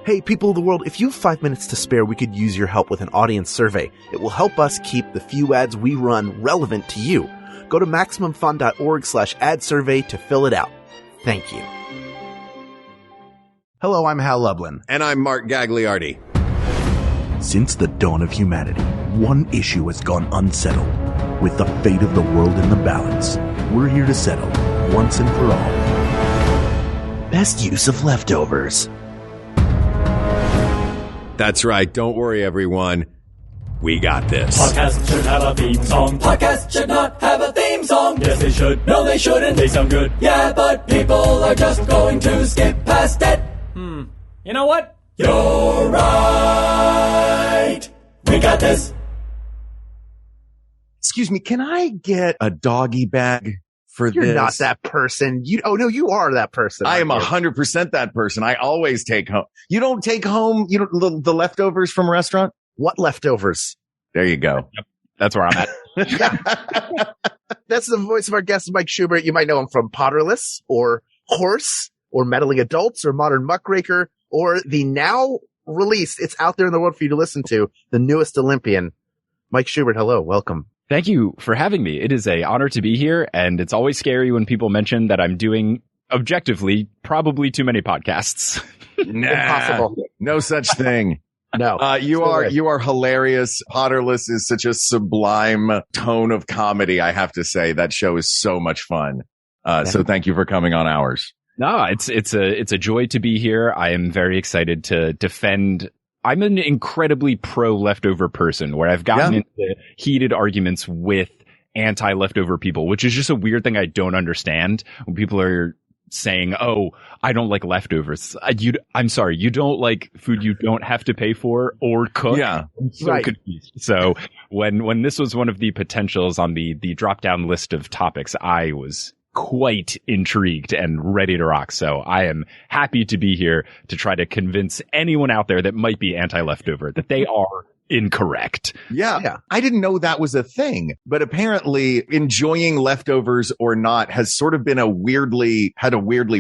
Hey, people of the world, if you have 5 minutes to spare, we could use your help with an audience survey. It will help us keep the few ads we run relevant to you. Go to MaximumFun.org/ad survey to fill it out. Thank you. Hello, I'm Hal Lublin. And I'm Mark Gagliardi. Since the dawn of humanity, one issue has gone unsettled. With the fate of the world in the balance, we're here to settle, once and for all, best use of leftovers. That's right. Don't worry, everyone. We got this. Podcasts should have a theme song. Podcasts should not have a theme song. Yes, they should. No, they shouldn't. They sound good. Yeah, but people are just going to skip past it. You know what? You're right. We got this. Excuse me, can I get a doggy bag for this? You're not that person. You are that person. I am 100% that person. I always take home. You don't take home the leftovers from a restaurant? What leftovers? There you go. Yep. That's where I'm at. That's the voice of our guest, Mike Schubert. You might know him from Potterless or Horse or Meddling Adults or Modern Muckraker or the now released, it's out there in the world for you to listen to, the newest Olympian. Mike Schubert, hello, welcome. Thank you for having me. It is an honor to be here, and it's always scary when people mention that I'm doing, objectively, probably too many podcasts. Impossible. No such thing. No. You are hilarious. Potterless is such a sublime tone of comedy, I have to say. That show is so much fun. So thank you for coming on ours. No, it's a joy to be here. I am very excited to defend. I'm an incredibly pro-leftover person where I've gotten into heated arguments with anti-leftover people, which is just a weird thing I don't understand when people are saying, oh, I don't like leftovers. I'm sorry, you don't like food you don't have to pay for or cook? Yeah. I'm so confused. So when this was one of the potentials on the drop-down list of topics, I was quite intrigued and ready to rock. So I am happy to be here to try to convince anyone out there that might be anti-leftover that they are incorrect. Yeah. I didn't know that was a thing, but apparently enjoying leftovers or not has sort of been a weirdly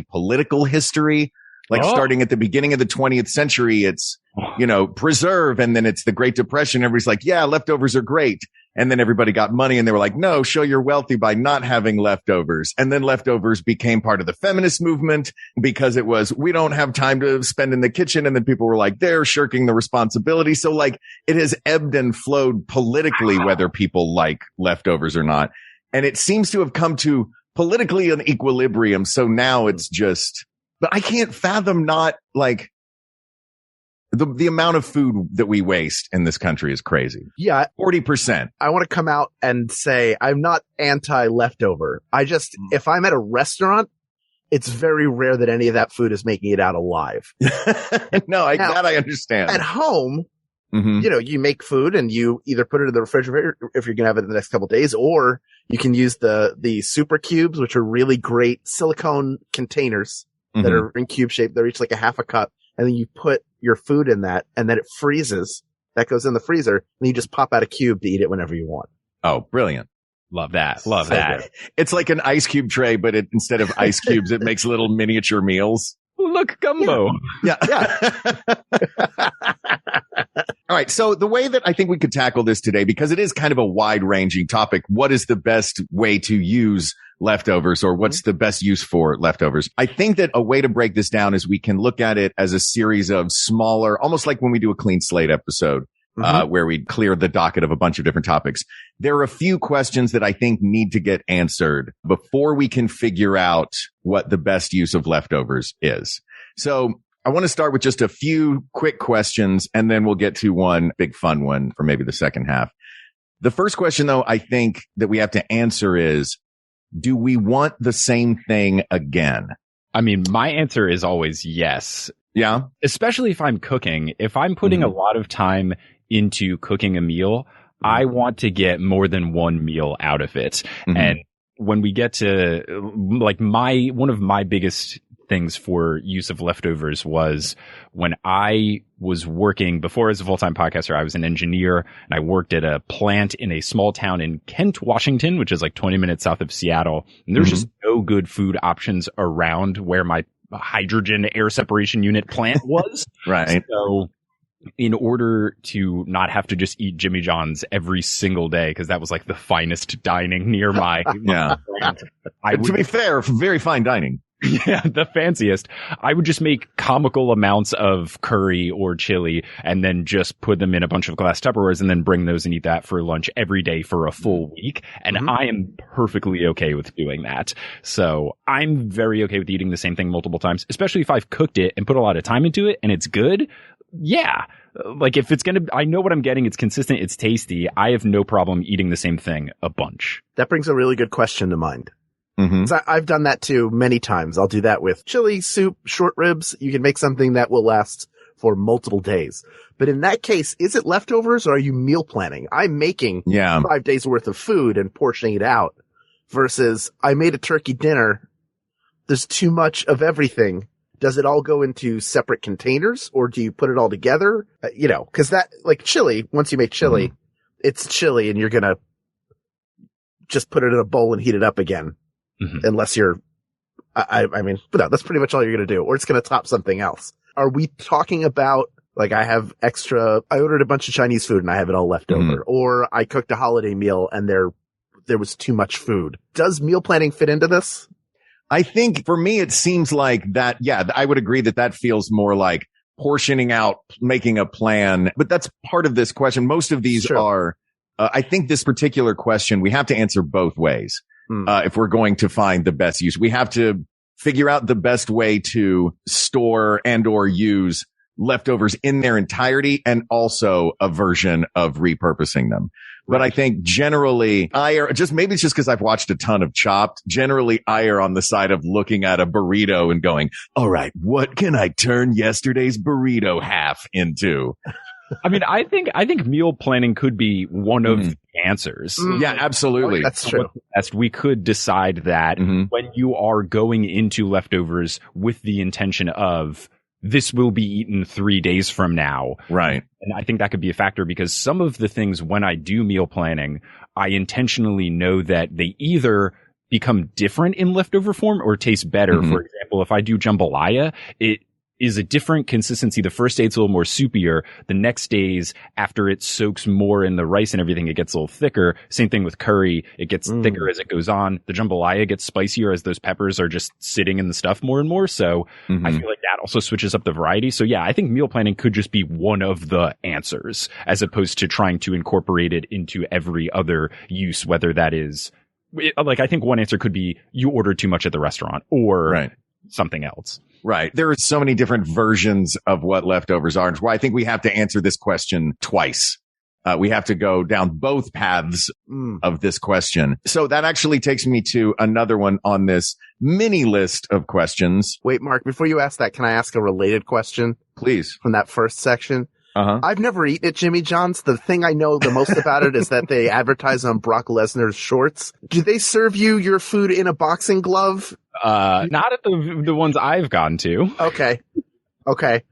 political history. Like starting at the beginning of the 20th century, it's, preserve. And then it's the Great Depression. Everybody's like, yeah, leftovers are great. And then everybody got money and they were like, no, show you're wealthy by not having leftovers. And then leftovers became part of the feminist movement because it was, we don't have time to spend in the kitchen. And then people were like, they're shirking the responsibility. So like it has ebbed and flowed politically, whether people like leftovers or not. And it seems to have come to politically an equilibrium. So now it's just, but I can't fathom not like the amount of food that we waste in this country is crazy. Yeah. 40%. I want to come out and say I'm not anti-leftover. If I'm at a restaurant, it's very rare that any of that food is making it out alive. No, that I understand. At home, you make food and you either put it in the refrigerator if you're going to have it in the next couple of days, or you can use the super cubes, which are really great silicone containers that are in cube shape. They're each like a half a cup. And then you put your food in that and then it freezes. That goes in the freezer and you just pop out a cube to eat it whenever you want. Oh, brilliant. Love that. Love that. It's like an ice cube tray, but instead of ice cubes, it makes little miniature meals. Look, gumbo. Yeah. All right. So the way that I think we could tackle this today, because it is kind of a wide ranging topic, what is the best way to use leftovers or what's the best use for leftovers? I think that a way to break this down is we can look at it as a series of smaller, almost like when we do a clean slate episode, where we clear the docket of a bunch of different topics. There are a few questions that I think need to get answered before we can figure out what the best use of leftovers is. So I want to start with just a few quick questions and then we'll get to one big fun one for maybe the second half. The first question though, I think that we have to answer is, do we want the same thing again? I mean, my answer is always yes. Yeah. Especially if I'm cooking. If I'm putting a lot of time into cooking a meal, I want to get more than one meal out of it. And when we get to like one of my biggest things for use of leftovers was when I was working before as a full-time podcaster, I was an engineer and I worked at a plant in a small town in Kent, Washington, which is like 20 minutes south of Seattle. And there's just no good food options around where my hydrogen air separation unit plant was. Right. So in order to not have to just eat Jimmy John's every single day, because that was like the finest dining near my plant, to be fair, very fine dining. Yeah, the fanciest. I would just make comical amounts of curry or chili and then just put them in a bunch of glass Tupperwares and then bring those and eat that for lunch every day for a full week. And I am perfectly okay with doing that. So I'm very okay with eating the same thing multiple times, especially if I've cooked it and put a lot of time into it and it's good. Yeah. Like if it's I know what I'm getting. It's consistent. It's tasty. I have no problem eating the same thing a bunch. That brings a really good question to mind. I've done that too many times. I'll do that with chili, soup, short ribs. You can make something that will last for multiple days. But in that case, is it leftovers or are you meal planning? I'm making 5 days worth of food and portioning it out versus I made a turkey dinner. There's too much of everything. Does it all go into separate containers or do you put it all together? Cause that, like chili, once you make chili, it's chili and you're going to just put it in a bowl and heat it up again. Unless you're, I mean, but no, that's pretty much all you're going to do, or it's going to top something else. Are we talking about, like, I ordered a bunch of Chinese food and I have it all left over, or I cooked a holiday meal and there was too much food. Does meal planning fit into this? I think for me, it seems like that. Yeah, I would agree that feels more like portioning out, making a plan, but that's part of this question. Most of these are, I think this particular question, we have to answer both ways. If we're going to find the best use, we have to figure out the best way to store and or use leftovers in their entirety and also a version of repurposing them. But I think generally maybe it's just because I've watched a ton of Chopped. Generally, I err on the side of looking at a burrito and going, all right, what can I turn yesterday's burrito half into? I mean, I think meal planning could be one of the answers. Yeah, absolutely. That's true. We could decide that when you are going into leftovers with the intention of this will be eaten 3 days from now. Right. And I think that could be a factor because some of the things when I do meal planning, I intentionally know that they either become different in leftover form or taste better. For example, if I do jambalaya, it is a different consistency. The first day it's a little more soupier. The next days after it soaks more in the rice and everything, it gets a little thicker. Same thing with curry. It gets thicker as it goes on. The jambalaya gets spicier as those peppers are just sitting in the stuff more and more. So I feel like that also switches up the variety. So yeah, I think meal planning could just be one of the answers as opposed to trying to incorporate it into every other use, whether that is like, I think one answer could be you ordered too much at the restaurant or something else. Right. There are so many different versions of what leftovers are. And why I think we have to answer this question twice. We have to go down both paths of this question. So that actually takes me to another one on this mini list of questions. Wait, Mark, before you ask that, can I ask a related question? Please. From that first section? I've never eaten at Jimmy John's. The thing I know the most about it is that they advertise on Brock Lesnar's shorts. Do they serve you your food in a boxing glove? Not at the ones I've gone to. Okay.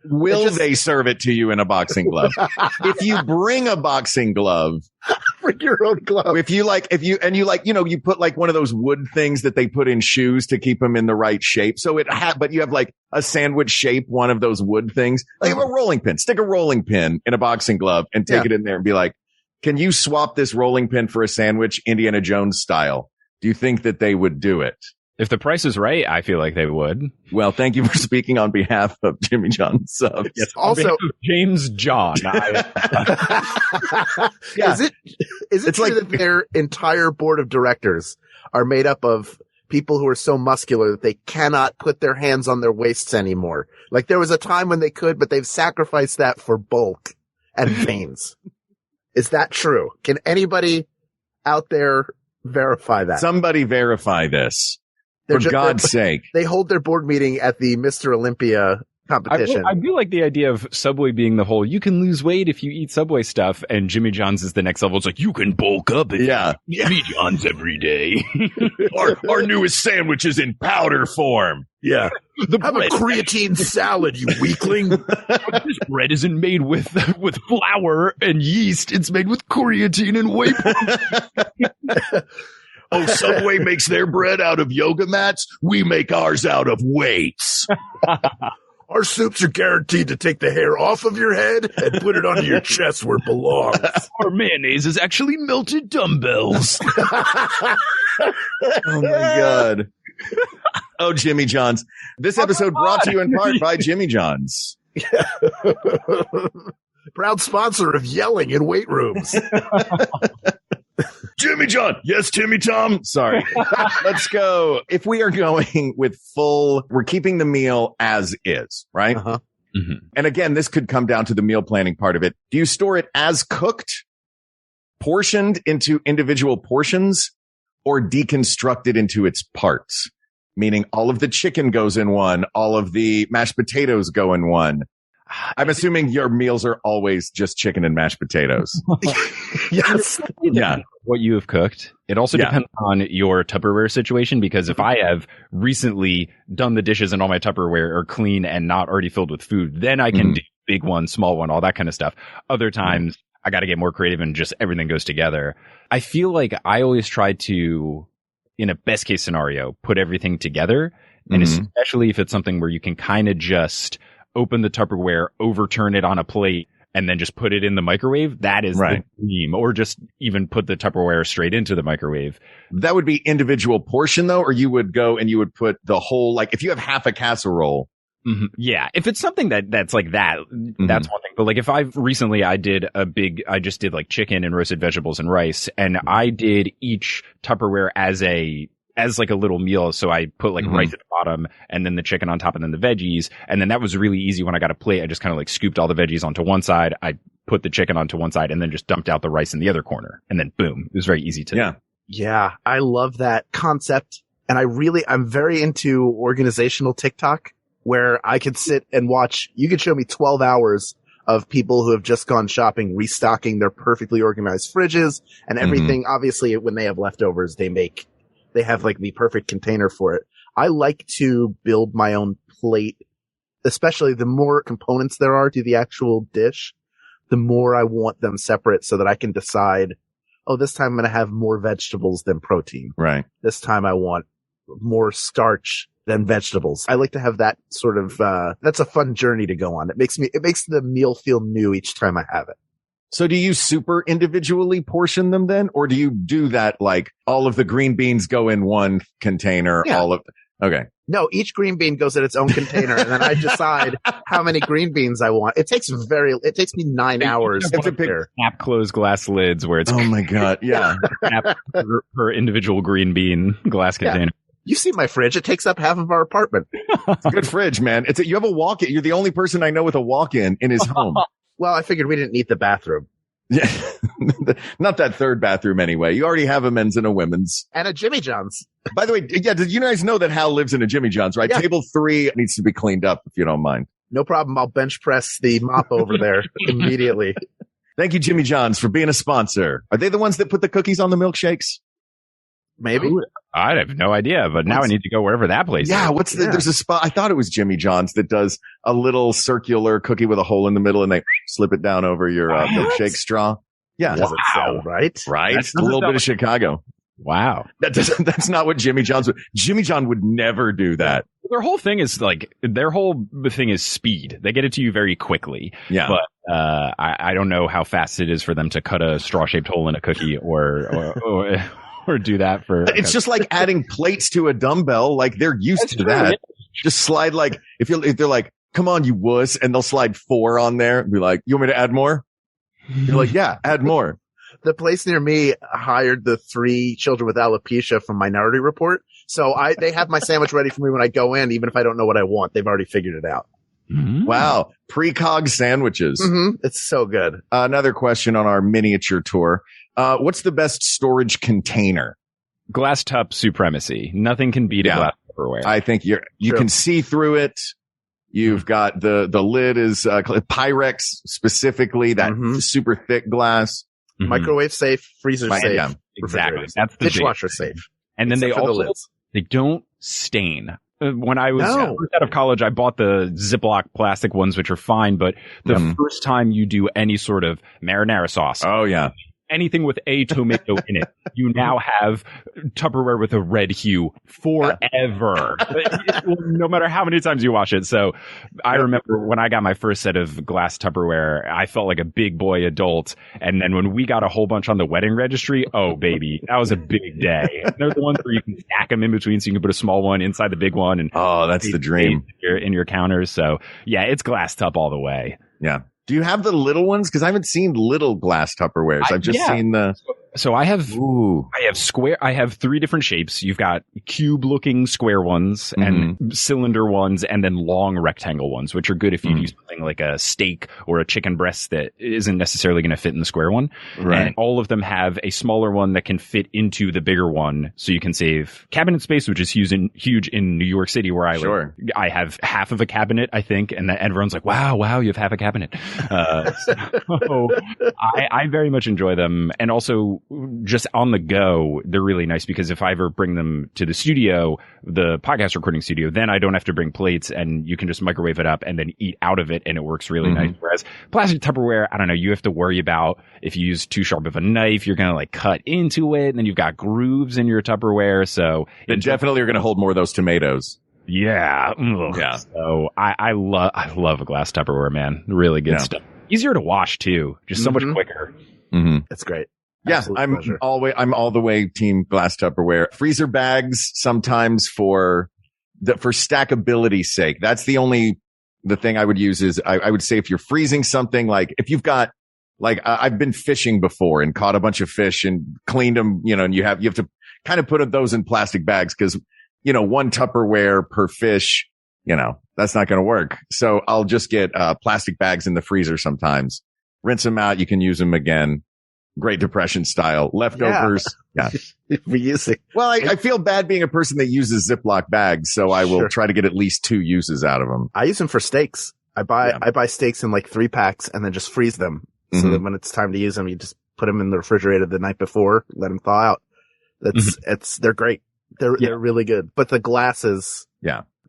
Will they serve it to you in a boxing glove? If you bring a boxing glove, bring your own glove. You put like one of those wood things that they put in shoes to keep them in the right shape. So but you have like a sandwich shape, one of those wood things, like a rolling pin. Stick a rolling pin in a boxing glove and take it in there and be like, can you swap this rolling pin for a sandwich, Indiana Jones style? Do you think that they would do it? If the price is right, I feel like they would. Well, thank you for speaking on behalf of Jimmy John's subs. Yes, also, James John. Is it true that their entire board of directors are made up of people who are so muscular that they cannot put their hands on their waists anymore? Like there was a time when they could, but they've sacrificed that for bulk and veins. Is that true? Can anybody out there verify that? Somebody verify this. For God's sake. They hold their board meeting at the Mr. Olympia competition. I do like the idea of Subway being the whole, you can lose weight if you eat Subway stuff, and Jimmy John's is the next level. It's like, you can bulk up if you eat Jimmy John's every day. our newest sandwich is in powder form. Yeah. Have a creatine salad, you weakling. This bread isn't made with flour and yeast. It's made with creatine and whey protein. Oh, Subway makes their bread out of yoga mats. We make ours out of weights. Our soups are guaranteed to take the hair off of your head and put it onto your chest where it belongs. Our mayonnaise is actually melted dumbbells. Oh my God. Oh, Jimmy John's. This episode brought to you in part by Jimmy John's. Proud sponsor of yelling in weight rooms. Jimmy John. Yes, Timmy Tom. Sorry. Let's go. If we are going with we're keeping the meal as is, right? Uh-huh. Mm-hmm. And again, this could come down to the meal planning part of it. Do you store it as cooked, portioned into individual portions, or deconstructed into its parts? Meaning all of the chicken goes in one, all of the mashed potatoes go in one. I'm assuming your meals are always just chicken and mashed potatoes. Yes. Yeah. What you have cooked. It also depends on your Tupperware situation, because if I have recently done the dishes and all my Tupperware are clean and not already filled with food, then I can do big one, small one, all that kind of stuff. Other times I got to get more creative and just everything goes together. I feel like I always try to, in a best case scenario, put everything together. And especially if it's something where you can kind of just open the Tupperware, overturn it on a plate, and then just put it in the microwave, that is the dream. Or just even put the Tupperware straight into the microwave. That would be individual portion though, or you would go and you would put the whole, like if you have half a casserole. Yeah. If it's something that's like that, that's one thing. But like if I just did like chicken and roasted vegetables and rice, and I did each Tupperware as like a little meal. So I put like rice at the bottom and then the chicken on top and then the veggies. And then that was really easy when I got a plate. I just kind of like scooped all the veggies onto one side. I put the chicken onto one side and then just dumped out the rice in the other corner. And then boom, it was very easy to do. Yeah. I love that concept. And I'm very into organizational TikTok, where I could sit and watch. You could show me 12 hours of people who have just gone shopping, restocking their perfectly organized fridges and everything. Obviously, when they have leftovers, they have like the perfect container for it. I like to build my own plate, especially the more components there are to the actual dish, the more I want them separate so that I can decide, this time I'm going to have more vegetables than protein. Right. This time I want more starch than vegetables. I like to have that sort of, that's a fun journey to go on. It makes the meal feel new each time I have it. So do you super individually portion them then? Or do you do that like all of the green beans go in one container? Yeah. Okay. No, each green bean goes in its own container, and then I decide how many green beans I want. It takes me 9 hours to prepare. Snap closed glass lids where it's oh my God. Yeah. per individual green bean glass container. You see my fridge. It takes up half of our apartment. It's a good fridge, man. You have a walk-in. You're the only person I know with a walk-in in his home. Well, I figured we didn't need the bathroom. Yeah. Not that third bathroom anyway. You already have a men's and a women's. And a Jimmy John's. By the way, did you guys know that Hal lives in a Jimmy John's, right? Yeah. Table 3 needs to be cleaned up if you don't mind. No problem. I'll bench press the mop over there immediately. Thank you, Jimmy John's, for being a sponsor. Are they the ones that put the cookies on the milkshakes? Maybe. I have no idea, but now I need to go wherever that place is. There's a spot. I thought it was Jimmy John's that does a little circular cookie with a hole in the middle and they slip it down over your milkshake straw. Yeah. Doesn't sound right. Right. That's a little bit of Chicago. Wow. That's not what Jimmy John's would. Jimmy John would never do that. Their whole thing is speed. They get it to you very quickly. Yeah. But, I don't know how fast it is for them to cut a straw shaped hole in a cookie or do that for. It's just like adding plates to a dumbbell. Like they're used to that. Yeah. Just slide like, if they're like, come on, you wuss. And they'll slide 4 on there and be like, you want me to add more? You're like, yeah, add more. The place near me hired the 3 children with alopecia from Minority Report. So they have my sandwich ready for me when I go in, even if I don't know what I want. They've already figured it out. Wow. Precog sandwiches. It's so good. Another question on our miniature tour. What's the best storage container? Glass top supremacy. Nothing can beat a glass Tupperware. I think you can see through it. You've got the lid is Pyrex specifically, that super thick glass. Microwave safe, freezer safe. Yeah, exactly. That's the dishwasher safe. And then they don't stain. When I was out of college, I bought the Ziploc plastic ones, which are fine. But the first time you do any sort of marinara sauce, anything with a tomato in it, you now have Tupperware with a red hue forever. No matter how many times you wash it. So I remember when I got my first set of glass Tupperware, I felt like a big boy adult. And then when we got a whole bunch on the wedding registry, oh baby, that was a big day. They're the ones where you can stack them in between, so you can put a small one inside the big one. And that's the dream in your counters. So yeah, it's glass Tup all the way. Yeah. Do you have the little ones? Because I haven't seen little glass Tupperwares. I've just seen the. So I have square. I have 3 different shapes. You've got cube-looking square ones and cylinder ones, and then long rectangle ones, which are good if you do something like a steak or a chicken breast that isn't necessarily going to fit in the square one. Right. And all of them have a smaller one that can fit into the bigger one, so you can save cabinet space, which is huge in New York City where I live. I have half of a cabinet, I think, and everyone's like, "Wow, you have half a cabinet." So I very much enjoy them, and also just on the go, they're really nice because if I ever bring them to the studio, the podcast recording studio, then I don't have to bring plates and you can just microwave it up and then eat out of it and it works really nice. Whereas plastic Tupperware, I don't know, you have to worry about if you use too sharp of a knife, you're going to like cut into it and then you've got grooves in your Tupperware. So it definitely are going to hold more of those tomatoes. Yeah. Yeah. So I love a glass Tupperware, man. Really good stuff. Easier to wash too. Just so much quicker. That's great. Yeah, I'm all the way team glass Tupperware. Freezer bags sometimes for stackability's sake. That's the thing I would use is I would say if you're freezing something, like if you've got, like I've been fishing before and caught a bunch of fish and cleaned them, and you have to kind of put those in plastic bags because, one Tupperware per fish, that's not going to work. So I'll just get plastic bags in the freezer sometimes, rinse them out. You can use them again. Great Depression style leftovers. Yeah. Reusing. Well, I feel bad being a person that uses Ziploc bags, so I will try to get at least 2 uses out of them. I use them for steaks. I buy steaks in like 3 packs and then just freeze them. So that when it's time to use them, you just put them in the refrigerator the night before, let them thaw out. They're great. They're really good. But the glasses,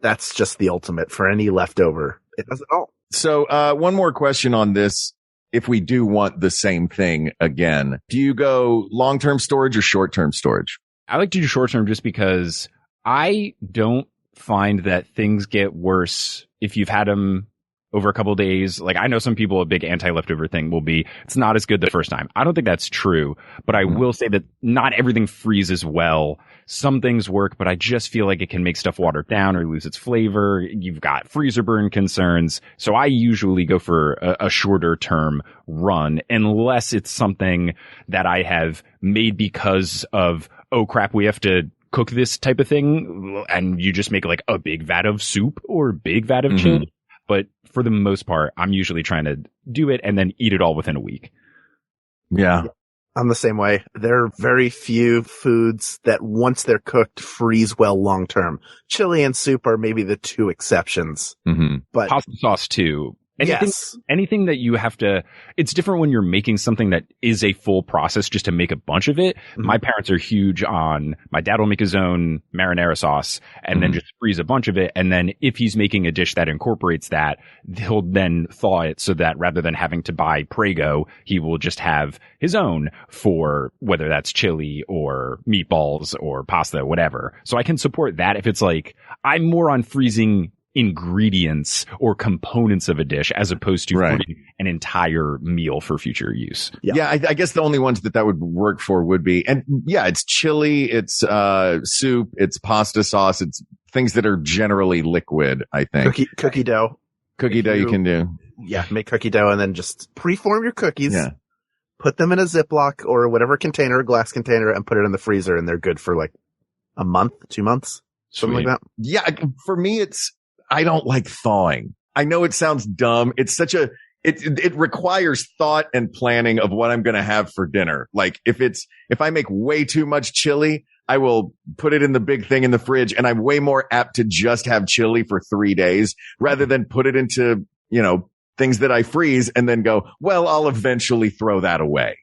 that's just the ultimate for any leftover. It does it all. So, one more question on this. If we do want the same thing again, do you go long-term storage or short-term storage? I like to do short-term just because I don't find that things get worse if you've had them over a couple of days. Like I know some people, a big anti-leftover thing will be, it's not as good the first time. I don't think that's true, but I will say that not everything freezes well. Some things work, but I just feel like it can make stuff water down or lose its flavor. You've got freezer burn concerns. So I usually go for a shorter term run unless it's something that I have made because of, oh crap, we have to cook this type of thing. And you just make like a big vat of soup or a big vat of chili. But for the most part, I'm usually trying to do it and then eat it all within a week. Yeah. I'm the same way. There are very few foods that once they're cooked freeze well long term. Chili and soup are maybe the 2 exceptions. But pasta sauce too. Anything that you have to, it's different when you're making something that is a full process just to make a bunch of it. My parents are huge on, my dad will make his own marinara sauce and then just freeze a bunch of it. And then if he's making a dish that incorporates that, he'll then thaw it so that rather than having to buy Prego, he will just have his own for whether that's chili or meatballs or pasta, whatever. So I can support that if it's like, I'm more on freezing ingredients or components of a dish as opposed to freezing an entire meal for future use. Yeah, I guess the only ones that would work for would be, and it's chili, it's soup, it's pasta sauce, it's things that are generally liquid, I think. Cookie dough. Cookie dough you can do. Yeah, make cookie dough and then just preform your cookies. Yeah. Put them in a Ziploc or whatever container, glass container, and put it in the freezer and they're good for like a month, 2 months, something like that. Yeah, for me I don't like thawing. I know it sounds dumb. It's it requires thought and planning of what I'm going to have for dinner. Like if I make way too much chili, I will put it in the big thing in the fridge and I'm way more apt to just have chili for 3 days rather than put it into, things that I freeze and then go, well, I'll eventually throw that away.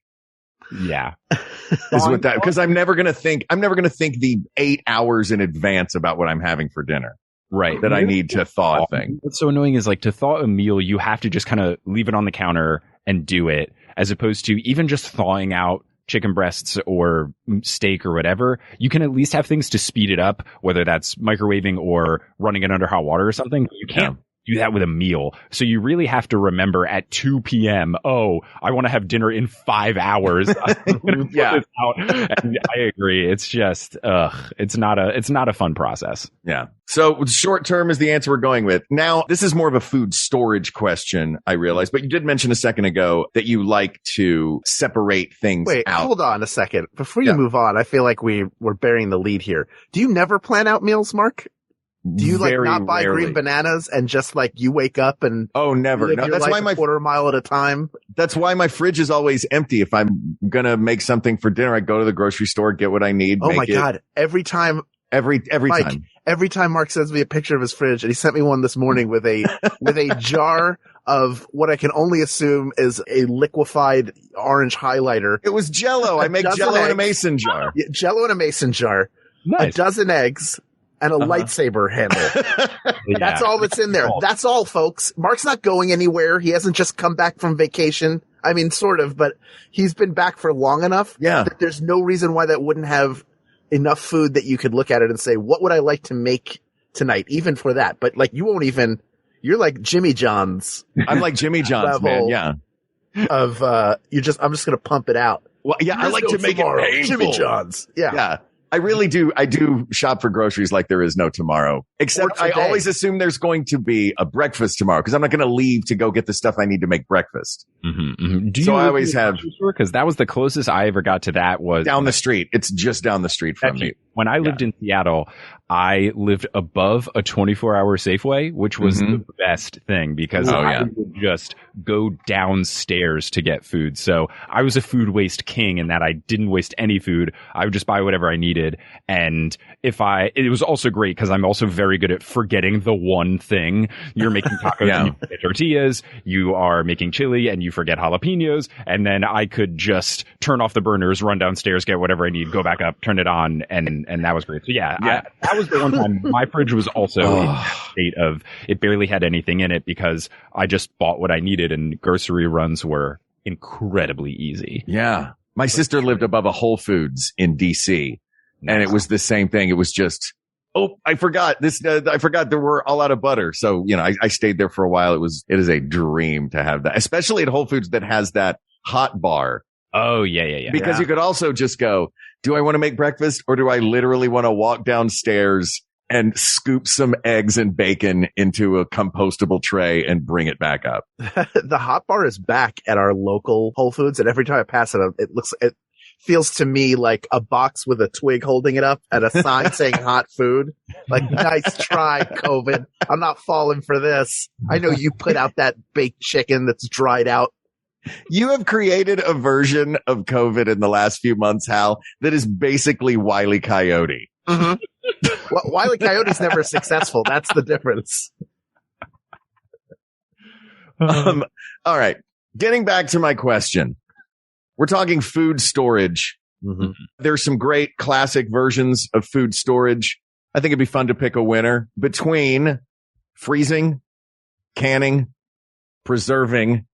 Yeah. Is what that, because I'm never going to think the 8 hours in advance about what I'm having for dinner. Right. That I need to thaw a thing. What's so annoying is like to thaw a meal, you have to just kind of leave it on the counter and do it, as opposed to even just thawing out chicken breasts or steak or whatever, you can at least have things to speed it up, whether that's microwaving or running it under hot water or something. You can't do that with a meal. So you really have to remember at 2 p.m., oh, I want to have dinner in 5 hours. Yeah. And I agree. It's just, it's not a fun process. Yeah. So short term is the answer we're going with. Now, this is more of a food storage question, I realize, but you did mention a second ago that you like to separate things out. Wait, hold on a second. Before you move on, I feel like we're burying the lead here. Do you never plan out meals, Mark? Do you not buy green bananas and just you wake up and never. No, that's why my quarter mile at a time. That's why my fridge is always empty. If I'm gonna make something for dinner, I go to the grocery store, get what I need. Oh my God! Every time, time. Every time Mark sends me a picture of his fridge, and he sent me one this morning with a jar of what I can only assume is a liquefied orange highlighter. It was Jell-O. I make Jell-O in a mason jar. Yeah, Jell-O in a mason jar. Nice. A dozen eggs. And a lightsaber handle. That's all that's in there. That's all, folks. Mark's not going anywhere. He hasn't just come back from vacation. I mean, sort of, but he's been back for long enough that there's no reason why that wouldn't have enough food that you could look at it and say, what would I like to make tonight? Even for that. But you won't even, you're like Jimmy John's. I'm like Jimmy John's, man. Yeah. I'm just going to pump it out. Well, yeah, I like to make it painful. Jimmy John's. Yeah. Yeah. I really do. I do shop for groceries like there is no tomorrow. Except I always assume there's going to be a breakfast tomorrow because I'm not going to leave to go get the stuff I need to make breakfast. So I always have, because that was the closest I ever got to that was down the street. It's just down the street from me. When I lived in Seattle, I lived above a 24-hour Safeway, which was the best thing because I would just go downstairs to get food. So I was a food waste king in that I didn't waste any food. I would just buy whatever I needed. And it was also great because I'm also very good at forgetting the one thing. You're making tacos and you forget tortillas. You are making chili and you forget jalapenos. And then I could just turn off the burners, run downstairs, get whatever I need, go back up, turn it on, and that was great. So that was the one time my fridge was also in a state of it barely had anything in it because I just bought what I needed and grocery runs were incredibly easy. Yeah. My sister lived above a Whole Foods in DC and it was the same thing. It was just, I forgot this. I forgot there were all out of butter. So, I stayed there for a while. It is a dream to have that, especially at Whole Foods that has that hot bar. Oh, yeah. Because you could also just go, do I want to make breakfast or do I literally want to walk downstairs and scoop some eggs and bacon into a compostable tray and bring it back up? The hot bar is back at our local Whole Foods. And every time I pass it, it feels to me like a box with a twig holding it up and a sign saying hot food. Like, nice try, COVID. I'm not falling for this. I know you put out that baked chicken that's dried out. You have created a version of COVID in the last few months, Hal, that is basically Wile E. Coyote. Well, Wile E. Coyote's never successful. That's the difference. All right. Getting back to my question. We're talking food storage. There's some great classic versions of food storage. I think it'd be fun to pick a winner between freezing, canning, preserving,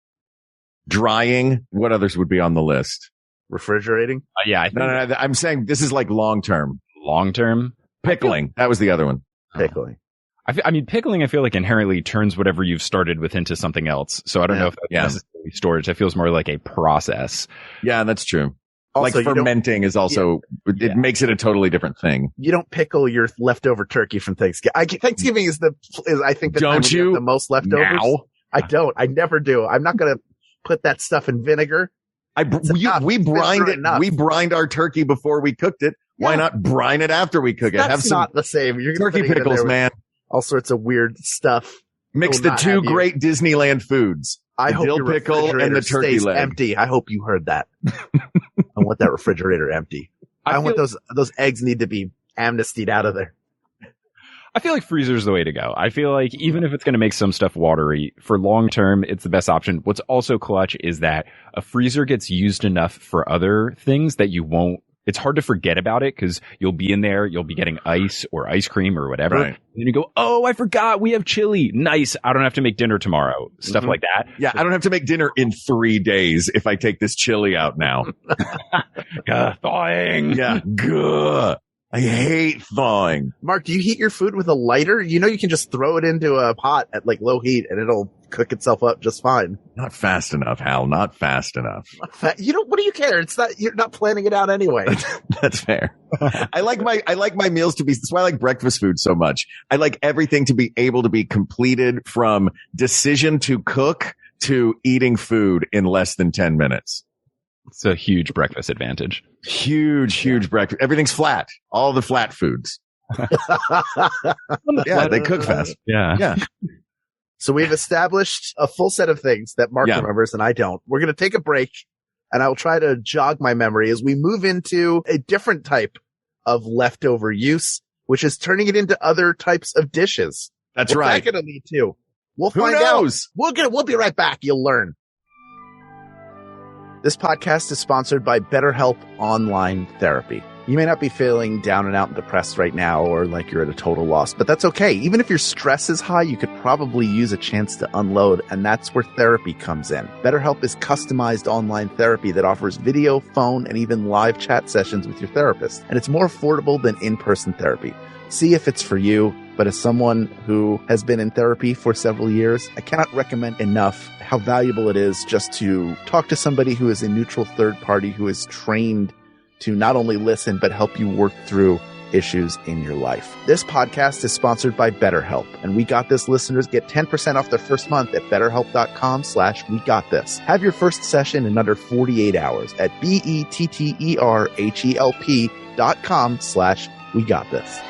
drying. What others would be on the list? Refrigerating? I think no, I'm saying this is like long term. Long term? Pickling. That was the other one. Pickling. Pickling, I feel like inherently turns whatever you've started with into something else. So I don't know if that's necessarily storage. It feels more like a process. Yeah, that's true. Also, like fermenting is also, it makes it a totally different thing. You don't pickle your leftover turkey from Thanksgiving. Thanksgiving is I think the time you have the most leftovers. Now? I don't. I never do. I'm not going to put that stuff in vinegar. We brined our turkey before we cooked it. Why not brine it after we cook it? Have some not the same. You're turkey pickles, man. All sorts of weird stuff. Mix the two great Disneyland foods. I hope dill pickle and the turkey leg. Empty. I hope you heard that. I want that refrigerator empty. I want those eggs need to be amnestied out of there. I feel like freezer's the way to go. I feel like even if it's going to make some stuff watery, for long term, it's the best option. What's also clutch is that a freezer gets used enough for other things that it's hard to forget about it because you'll be in there, you'll be getting ice or ice cream or whatever. Right. And then you go, oh, I forgot we have chili. Nice. I don't have to make dinner tomorrow. Stuff like that. Yeah. I don't have to make dinner in 3 days if I take this chili out now. Thawing. Yeah. Gah. I hate thawing. Mark, do you heat your food with a lighter? You know, you can just throw it into a pot at like low heat and it'll cook itself up just fine. Not fast enough, Hal. Not fast enough. You know, what do you care? It's not, you're not planning it out anyway. That's fair. I like my meals to be, that's why I like breakfast food so much. I like everything to be able to be completed from decision to cook to eating food in less than 10 minutes. It's a huge breakfast advantage. Huge breakfast. Everything's flat. All the flat foods. Yeah, they cook fast. Yeah. So we've established a full set of things that Mark remembers and I don't. We're going to take a break and I will try to jog my memory as we move into a different type of leftover use, which is turning it into other types of dishes. That's right. What's that going to lead to? We'll Who find knows? out. We'll be right back. You'll learn. This podcast is sponsored by BetterHelp Online Therapy. You may not be feeling down and out and depressed right now or like you're at a total loss, but that's okay. Even if your stress is high, you could probably use a chance to unload, and that's where therapy comes in. BetterHelp is customized online therapy that offers video, phone, and even live chat sessions with your therapist, and it's more affordable than in-person therapy. See if it's for you. But as someone who has been in therapy for several years, I cannot recommend enough how valuable it is just to talk to somebody who is a neutral third party who is trained to not only listen, but help you work through issues in your life. This podcast is sponsored by BetterHelp, and We Got This listeners get 10% off their first month at betterhelp.com/WeGotThis. Have your first session in under 48 hours at BetterHelp.com/WeGotThis.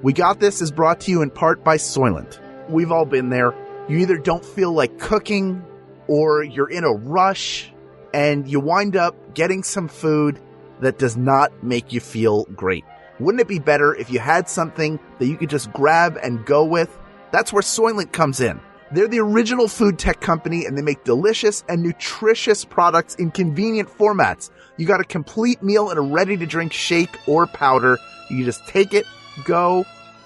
We Got This is brought to you in part by Soylent. We've all been there. You either don't feel like cooking or you're in a rush and you wind up getting some food that does not make you feel great. Wouldn't it be better if you had something that you could just grab and go with? That's where Soylent comes in. They're the original food tech company and they make delicious and nutritious products in convenient formats. You got a complete meal in a ready-to-drink shake or powder. You just take it, go,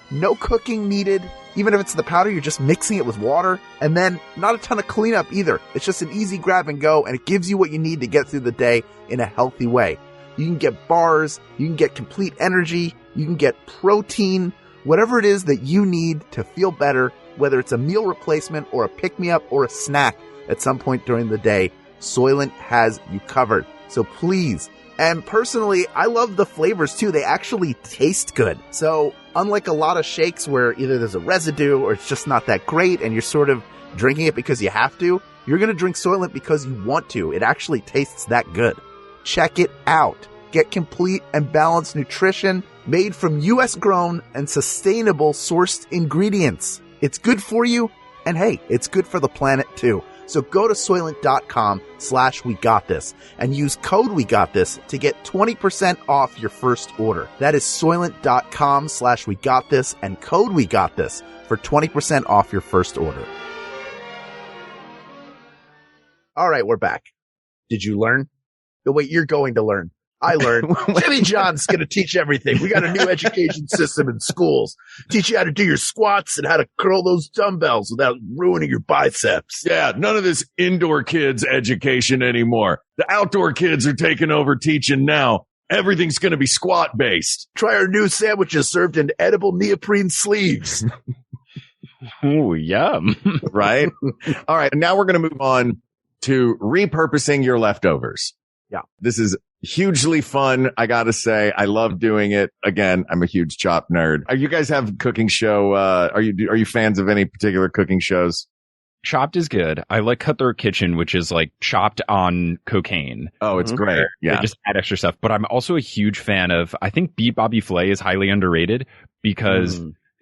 no cooking needed. Even if it's the powder, you're just mixing it with water, and then not a ton of cleanup either. It's just an easy grab and go, and it gives you what you need to get through the day in a healthy way. You can get bars, you can get complete energy, you can get protein, whatever it is that you need to feel better, whether it's a meal replacement or a pick-me-up or a snack at some point during the day, Soylent has you covered. So please. And personally, I love the flavors too. They actually taste good. So unlike a lot of shakes where either there's a residue or it's just not that great and you're sort of drinking it because you have to, you're going to drink Soylent because you want to. It actually tastes that good. Check it out. Get complete and balanced nutrition made from U.S. grown and sustainable sourced ingredients. It's good for you. And hey, it's good for the planet too. So go to Soylent.com/WeGotThis and use code WeGotThis to get 20% off your first order. That is Soylent.com/WeGotThis and code WeGotThis for 20% off your first order. All right, we're back. Did you learn? No, wait, you're going to learn. I learned. Jimmy John's going to teach everything. We got a new education system in schools. Teach you how to do your squats and how to curl those dumbbells without ruining your biceps. Yeah, none of this indoor kids education anymore. The outdoor kids are taking over teaching now. Everything's going to be squat based. Try our new sandwiches served in edible neoprene sleeves. Oh, yum. Right? All right. Now we're going to move on to repurposing your leftovers. Yeah. This is hugely fun. I got to say, I love doing it. Again, I'm a huge Chopped nerd. Are you guys have a cooking show? Are you fans of any particular cooking shows? Chopped is good. I like Cutthroat Kitchen, which is like Chopped on cocaine. Oh, it's great. Yeah. They just add extra stuff. But I'm also a huge fan of, I think Beat Bobby Flay is highly underrated because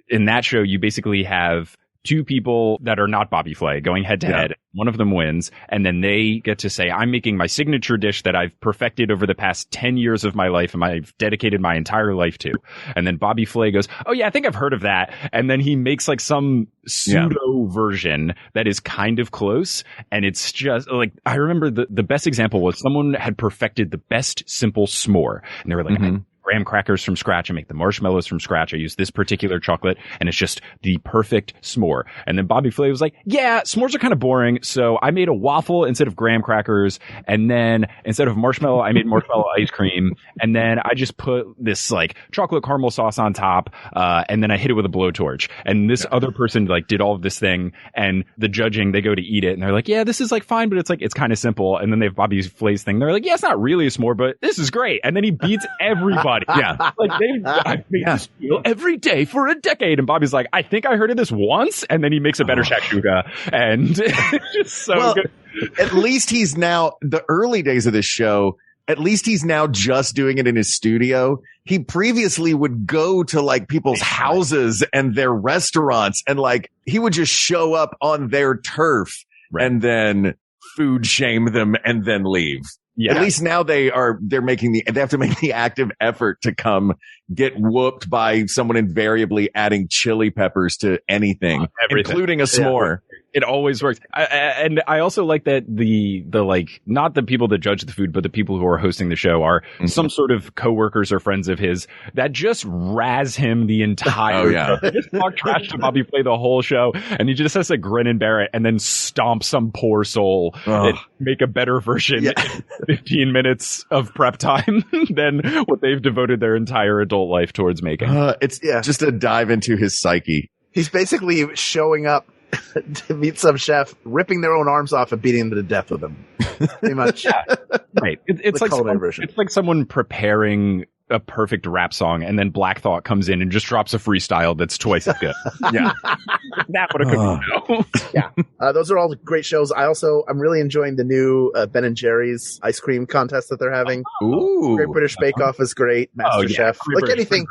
in that show, you basically have two people that are not Bobby Flay going head to head. One of them wins, and then they get to say, I'm making my signature dish that I've perfected over the past 10 years of my life and I've dedicated my entire life to. And then Bobby Flay goes, oh yeah, I think I've heard of that. And then he makes like some pseudo version that is kind of close. And it's just like, I remember the best example was someone had perfected the best simple s'more. And they were like, graham crackers from scratch. I make the marshmallows from scratch. I use this particular chocolate, and it's just the perfect s'more. And then Bobby Flay was like, yeah, s'mores are kind of boring. So I made a waffle instead of graham crackers. And then instead of marshmallow, I made marshmallow ice cream. And then I just put this like chocolate caramel sauce on top. And then I hit it with a blowtorch. And this other person like did all of this thing, and the judging, they go to eat it and they're like, yeah, this is like fine, but it's like, it's kind of simple. And then they have Bobby Flay's thing. They're like, yeah, it's not really a s'more, but this is great. And then he beats everybody. Yeah. Like I make this meal every day for a decade. And Bobby's like, I think I heard of this once. And then he makes a better shakshuka. And it's just so good. At least he's now, the early days of this show, at least he's now just doing it in his studio. He previously would go to like people's houses and their restaurants, and like he would just show up on their turf and then food shame them and then leave. Yeah. At least now they have to make the active effort to come get whooped by someone invariably adding chili peppers to anything, including a s'more. It always works. And I also like that the like, not the people that judge the food, but the people who are hosting the show are some sort of coworkers or friends of his that just razz him the entire show. They just talk trash to Bobby Flay the whole show, and he just has to grin and bear it and then stomp some poor soul and make a better version in 15 minutes of prep time than what they've devoted their entire adult life towards making. It's just a dive into his psyche. He's basically showing up to meet some chef, ripping their own arms off and beating them to death with them. Pretty much. Right. It's like someone preparing a perfect rap song, and then Black Thought comes in and just drops a freestyle that's twice as good. That would have cooked. Those are all great shows. I'm really enjoying the new Ben and Jerry's ice cream contest that they're having. Ooh. Great British Bake Off is great. Master Chef, like anything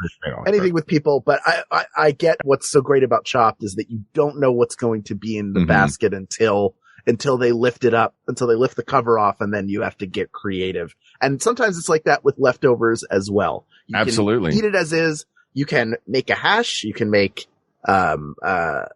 with people. But I get what's so great about Chopped is that you don't know what's going to be in the basket until they lift it up, until they lift the cover off, and then you have to get creative. And sometimes it's like that with leftovers as well. You Absolutely. can eat it as is. You can make a hash. You can make another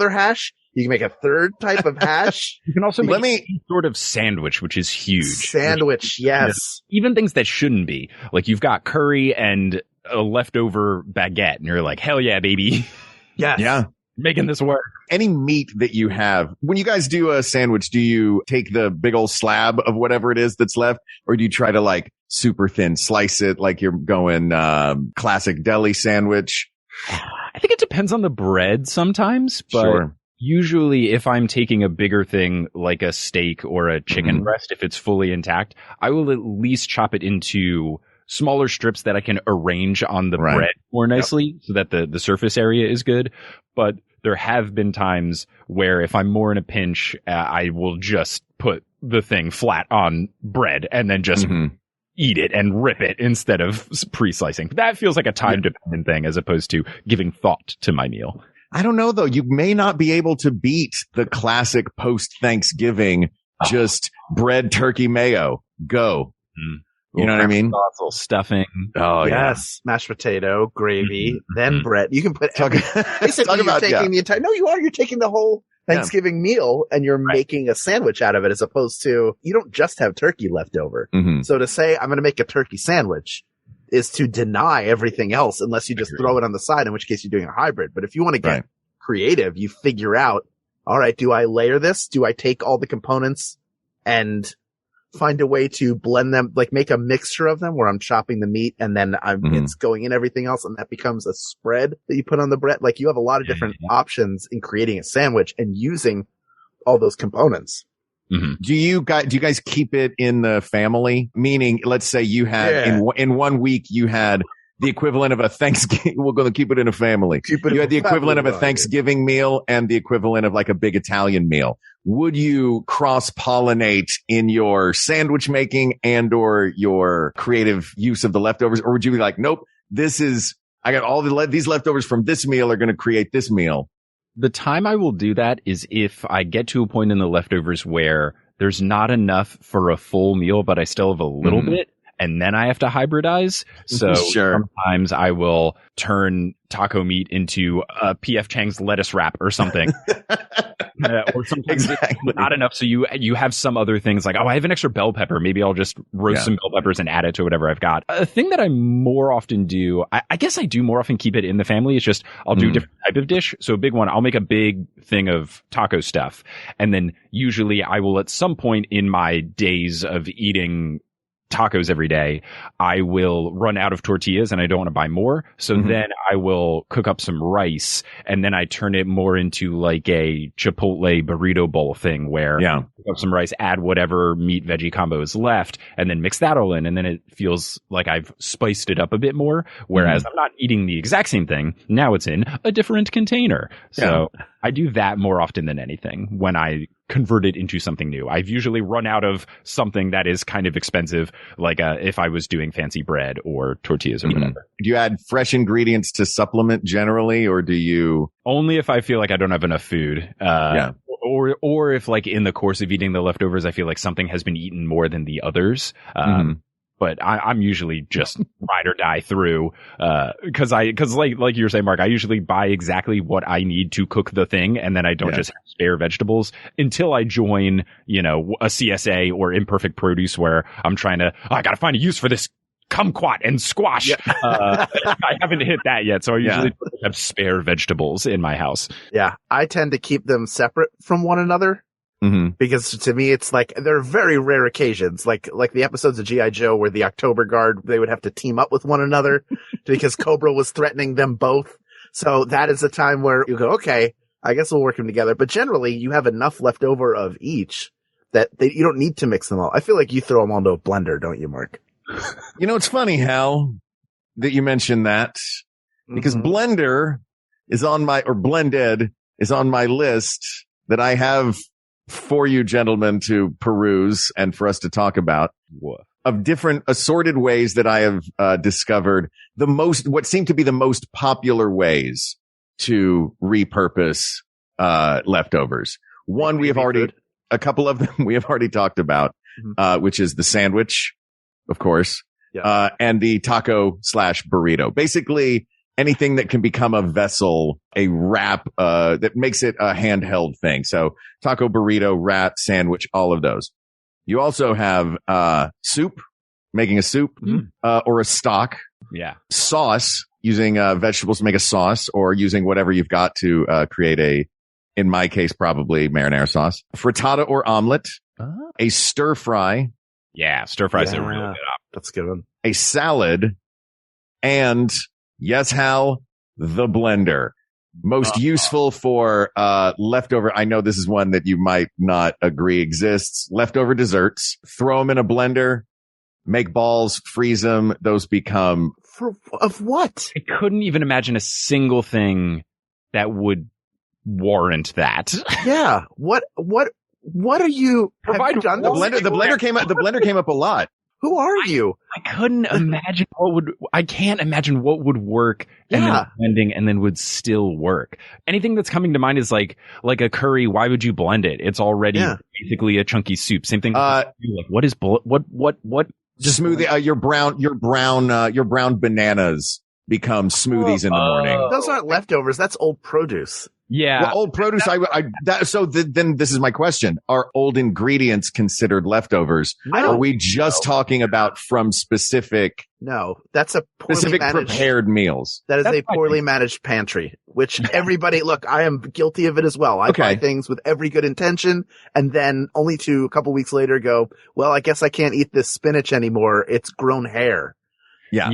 hash. You can make a third type of hash. You can also make some sort of sandwich, which is huge. Sandwich, yes. Even things that shouldn't be. Like you've got curry and a leftover baguette, and you're like, hell yeah, baby. Yes. Yeah. Making this work. Any meat that you have, when you guys do a sandwich, do you take the big old slab of whatever it is that's left, or do you try to like super thin slice it like you're going classic deli sandwich? I think it depends on the bread sometimes, but usually if I'm taking a bigger thing like a steak or a chicken breast, if it's fully intact, I will at least chop it into smaller strips that I can arrange on the bread more nicely so that the surface area is good. But there have been times where if I'm more in a pinch, I will just put the thing flat on bread and then just eat it and rip it instead of pre-slicing. That feels like a time-dependent thing as opposed to giving thought to my meal. I don't know, though. You may not be able to beat the classic post-Thanksgiving just bread, turkey, mayo. Go. You know what I mean? Little stuffing. Oh, yes. Mashed potato, gravy, then bread. You can put basically you're taking the entire. No, you are. You're taking the whole Thanksgiving meal and you're making a sandwich out of it, as opposed to you don't just have turkey left over. So to say I'm going to make a turkey sandwich is to deny everything else, unless you just throw it on the side, in which case you're doing a hybrid. But if you want to get creative, you figure out, all right, do I layer this? Do I take all the components and find a way to blend them, like make a mixture of them where I'm chopping the meat and then it's going in everything else, and that becomes a spread that you put on the bread. Like you have a lot of different options in creating a sandwich and using all those components. Do you guys keep it in the family? Meaning, let's say you had in 1 week you had the equivalent of a Thanksgiving. We're going to keep it in a family. You had the equivalent of a Thanksgiving meal and the equivalent of like a big Italian meal. Would you cross-pollinate in your sandwich making and or your creative use of the leftovers? Or would you be like, nope, I got all these leftovers from this meal are going to create this meal? The time I will do that is if I get to a point in the leftovers where there's not enough for a full meal, but I still have a little bit, and then I have to hybridize. So sometimes I will turn taco meat into P.F. Chang's lettuce wrap or something. Or sometimes it's not enough. So you have some other things like, oh, I have an extra bell pepper. Maybe I'll just roast some bell peppers and add it to whatever I've got. A thing that I more often do, I guess I do more often keep it in the family. It's just I'll do a different type of dish. So a big one, I'll make a big thing of taco stuff. And then usually I will at some point in my days of eating tacos every day, I will run out of tortillas and I don't want to buy more. So then I will cook up some rice and then I turn it more into like a Chipotle burrito bowl thing where I cook up some rice, add whatever meat veggie combo is left and then mix that all in. And then it feels like I've spiced it up a bit more. Whereas I'm not eating the exact same thing. Now it's in a different container. So I do that more often than anything when I convert it into something new. I've usually run out of something that is kind of expensive, like if I was doing fancy bread or tortillas or whatever. Do you add fresh ingredients to supplement generally, or do you? Only if I feel like I don't have enough food. Or if like in the course of eating the leftovers, I feel like something has been eaten more than the others. But I'm usually just ride or die through, cause like you were saying, Mark, I usually buy exactly what I need to cook the thing. And then I don't just have spare vegetables until I join, a CSA or imperfect produce where I'm trying to, I gotta find a use for this kumquat and squash. I haven't hit that yet. So I usually have spare vegetables in my house. Yeah. I tend to keep them separate from one another. Because to me, it's like there are very rare occasions, like the episodes of G.I. Joe where the October Guard, they would have to team up with one another because Cobra was threatening them both. So that is a time where you go, okay, I guess we'll work them together. But generally, you have enough left over of each that you don't need to mix them all. I feel like you throw them all into a blender, don't you, Mark? It's funny, Hal, that you mentioned that because blended is on my list that I have for you gentlemen to peruse and for us to talk about of different assorted ways that I have discovered what seem to be the most popular ways to repurpose leftovers. One, a couple of them we have already talked about, which is the sandwich, of course, and the taco / burrito. Basically, anything that can become a vessel, a wrap, that makes it a handheld thing. So taco, burrito, wrap, sandwich, all of those. You also have, soup, making a soup, or a stock. Yeah. Sauce, using, vegetables to make a sauce or using whatever you've got to, create in my case, probably marinara sauce, frittata or omelet, a stir fry. Yeah. Stir fry is a really good option. That's a good one. A salad and yes, Hal, the blender. Most useful for leftover. I know this is one that you might not agree exists. Leftover desserts. Throw them in a blender. Make balls. Freeze them. Those become of what? I couldn't even imagine a single thing that would warrant that. Yeah. What are you? Have you done the blender? The blender came up a lot. Who are you? I couldn't imagine I can't imagine what would work and then blending and then would still work. Anything that's coming to mind is like a curry. Why would you blend it? It's already basically a chunky soup. Same thing. Like what is, what? Just smoothie, your brown bananas become smoothies in the morning. Those aren't leftovers. That's old produce. Yeah. Well, old produce. Then this is my question. Are old ingredients considered leftovers? Are we just talking about from specific? No, that's a prepared meals. That is a poorly managed pantry, which everybody, look, I am guilty of it as well. I buy things with every good intention and then only to a couple weeks later go, well, I guess I can't eat this spinach anymore. It's grown hair. Yeah.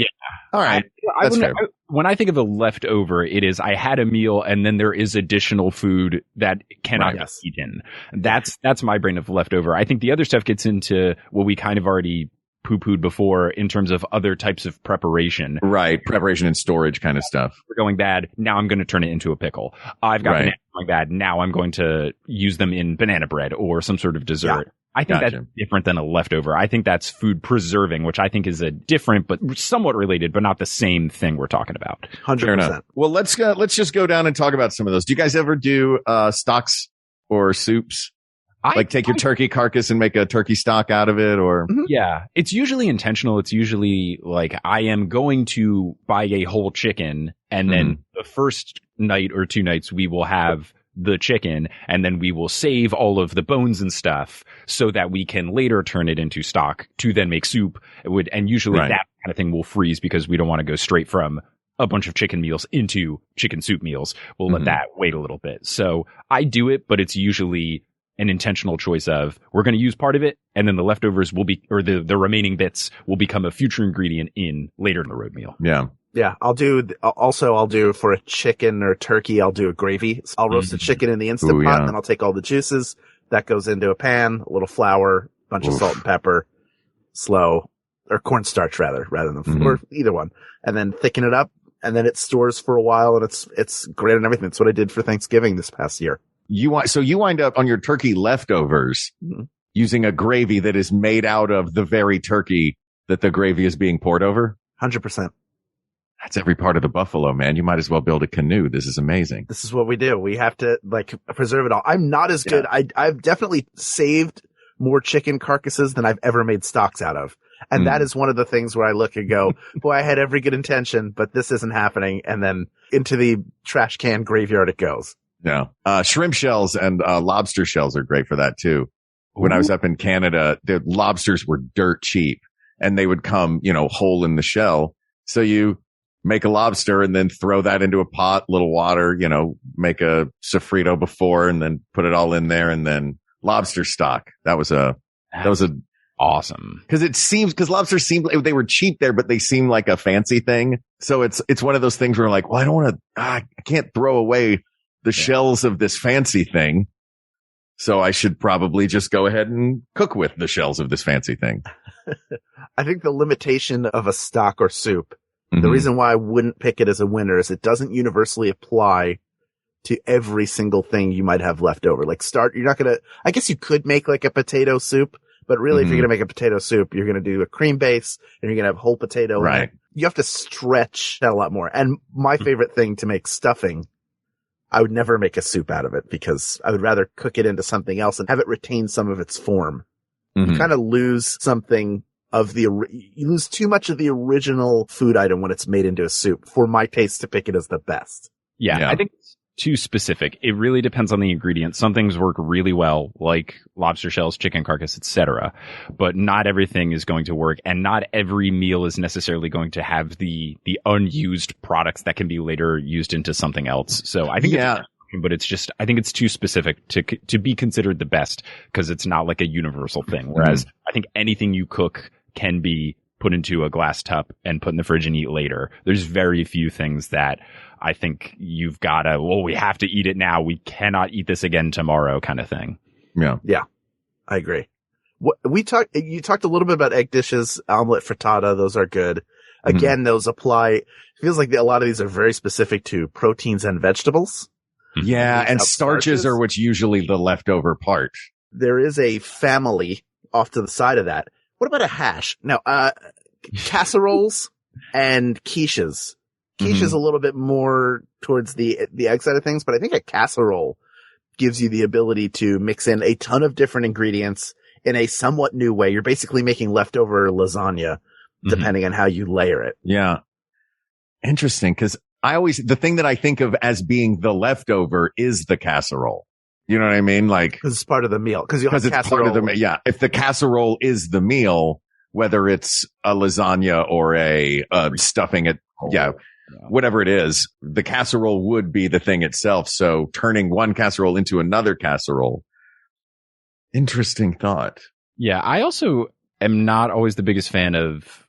All right. That's fair. When I think of a leftover, it is I had a meal and then there is additional food that cannot be eaten. That's my brain of leftover. I think the other stuff gets into what we kind of already poo-pooed before in terms of other types of preparation. Right. Preparation and storage kind of stuff. We're going bad. Now I'm going to turn it into a pickle. I've got bananas going bad. Now I'm going to use them in banana bread or some sort of dessert. Yeah. I think that's different than a leftover. I think that's food preserving, which I think is a different, but somewhat related, but not the same thing we're talking about. 100%. Well, let's just go down and talk about some of those. Do you guys ever do stocks or soups? Take your turkey carcass and make a turkey stock out of it, or yeah, it's usually intentional. It's usually like I am going to buy a whole chicken, and then the first night or 2 nights we will have the chicken, and then we will save all of the bones and stuff so that we can later turn it into stock to then make soup. And usually that kind of thing will freeze because we don't want to go straight from a bunch of chicken meals into chicken soup meals. We'll let that wait a little bit. So I do it, but it's usually an intentional choice of we're going to use part of it, and then the leftovers will be, or the remaining bits will become a future ingredient in later in the road meal. Yeah. Yeah, I'll do for a chicken or turkey, I'll do a gravy. I'll roast the chicken in the Instant Pot, and then I'll take all the juices. That goes into a pan, a little flour, a bunch of salt and pepper, or cornstarch rather than, or either one. And then thicken it up, and then it stores for a while, and it's great and everything. That's what I did for Thanksgiving this past year. You wind up on your turkey leftovers using a gravy that is made out of the very turkey that the gravy is being poured over? 100%. That's every part of the buffalo, man. You might as well build a canoe. This is amazing. This is what we do. We have to preserve it all. I'm not as good. I've definitely saved more chicken carcasses than I've ever made stocks out of. And that is one of the things where I look and go, boy, I had every good intention, but this isn't happening. And then into the trash can graveyard it goes. Yeah. Shrimp shells and lobster shells are great for that too. When I was up in Canada, the lobsters were dirt cheap and they would come, whole in the shell. So you make a lobster and then throw that into a pot, little water, make a sofrito before and then put it all in there and then lobster stock. That was awesome. Cause lobsters seemed like they were cheap there, but they seem like a fancy thing. So it's one of those things where like, well, I don't want to, I can't throw away the shells of this fancy thing. So I should probably just go ahead and cook with the shells of this fancy thing. I think the limitation of a stock or soup, the reason why I wouldn't pick it as a winner is it doesn't universally apply to every single thing you might have left over. I guess you could make like a potato soup, but really if you're going to make a potato soup, you're going to do a cream base and you're going to have whole potato. Right. You have to stretch that a lot more. And my favorite thing to make stuffing, I would never make a soup out of it because I would rather cook it into something else and have it retain some of its form. You kind of lose something you lose too much of the original food item when it's made into a soup for my taste to pick it as the best. Yeah. I think it's too specific. It really depends on the ingredients. Some things work really well, like lobster shells, chicken carcass, etc. But not everything is going to work, and not every meal is necessarily going to have the unused products that can be later used into something else. So I think but it's just, I think it's too specific to be considered the best because it's not like a universal thing. Whereas I think anything you cook can be put into a glass cup and put in the fridge and eat later. There's very few things that I think you've got to, we have to eat it now. We cannot eat this again tomorrow kind of thing. Yeah. Yeah. I agree. You talked a little bit about egg dishes, omelet, frittata. Those are good. Again, those apply. It feels like a lot of these are very specific to proteins and vegetables. Yeah. And starches are what's usually the leftover part. There is a family off to the side of that. What about a hash? Now, casseroles and quiches. Quiche is a little bit more towards the egg side of things, but I think a casserole gives you the ability to mix in a ton of different ingredients in a somewhat new way. You're basically making leftover lasagna, depending on how you layer it. Yeah. Interesting. Cause the thing that I think of as being the leftover is the casserole. You know what I mean? Like, because it's part of the meal. Because it's part of the meal. Yeah. If the casserole is the meal, whether it's a lasagna or a stuffing it, whatever it is, the casserole would be the thing itself. So turning one casserole into another casserole. Interesting thought. Yeah. I also am not always the biggest fan of,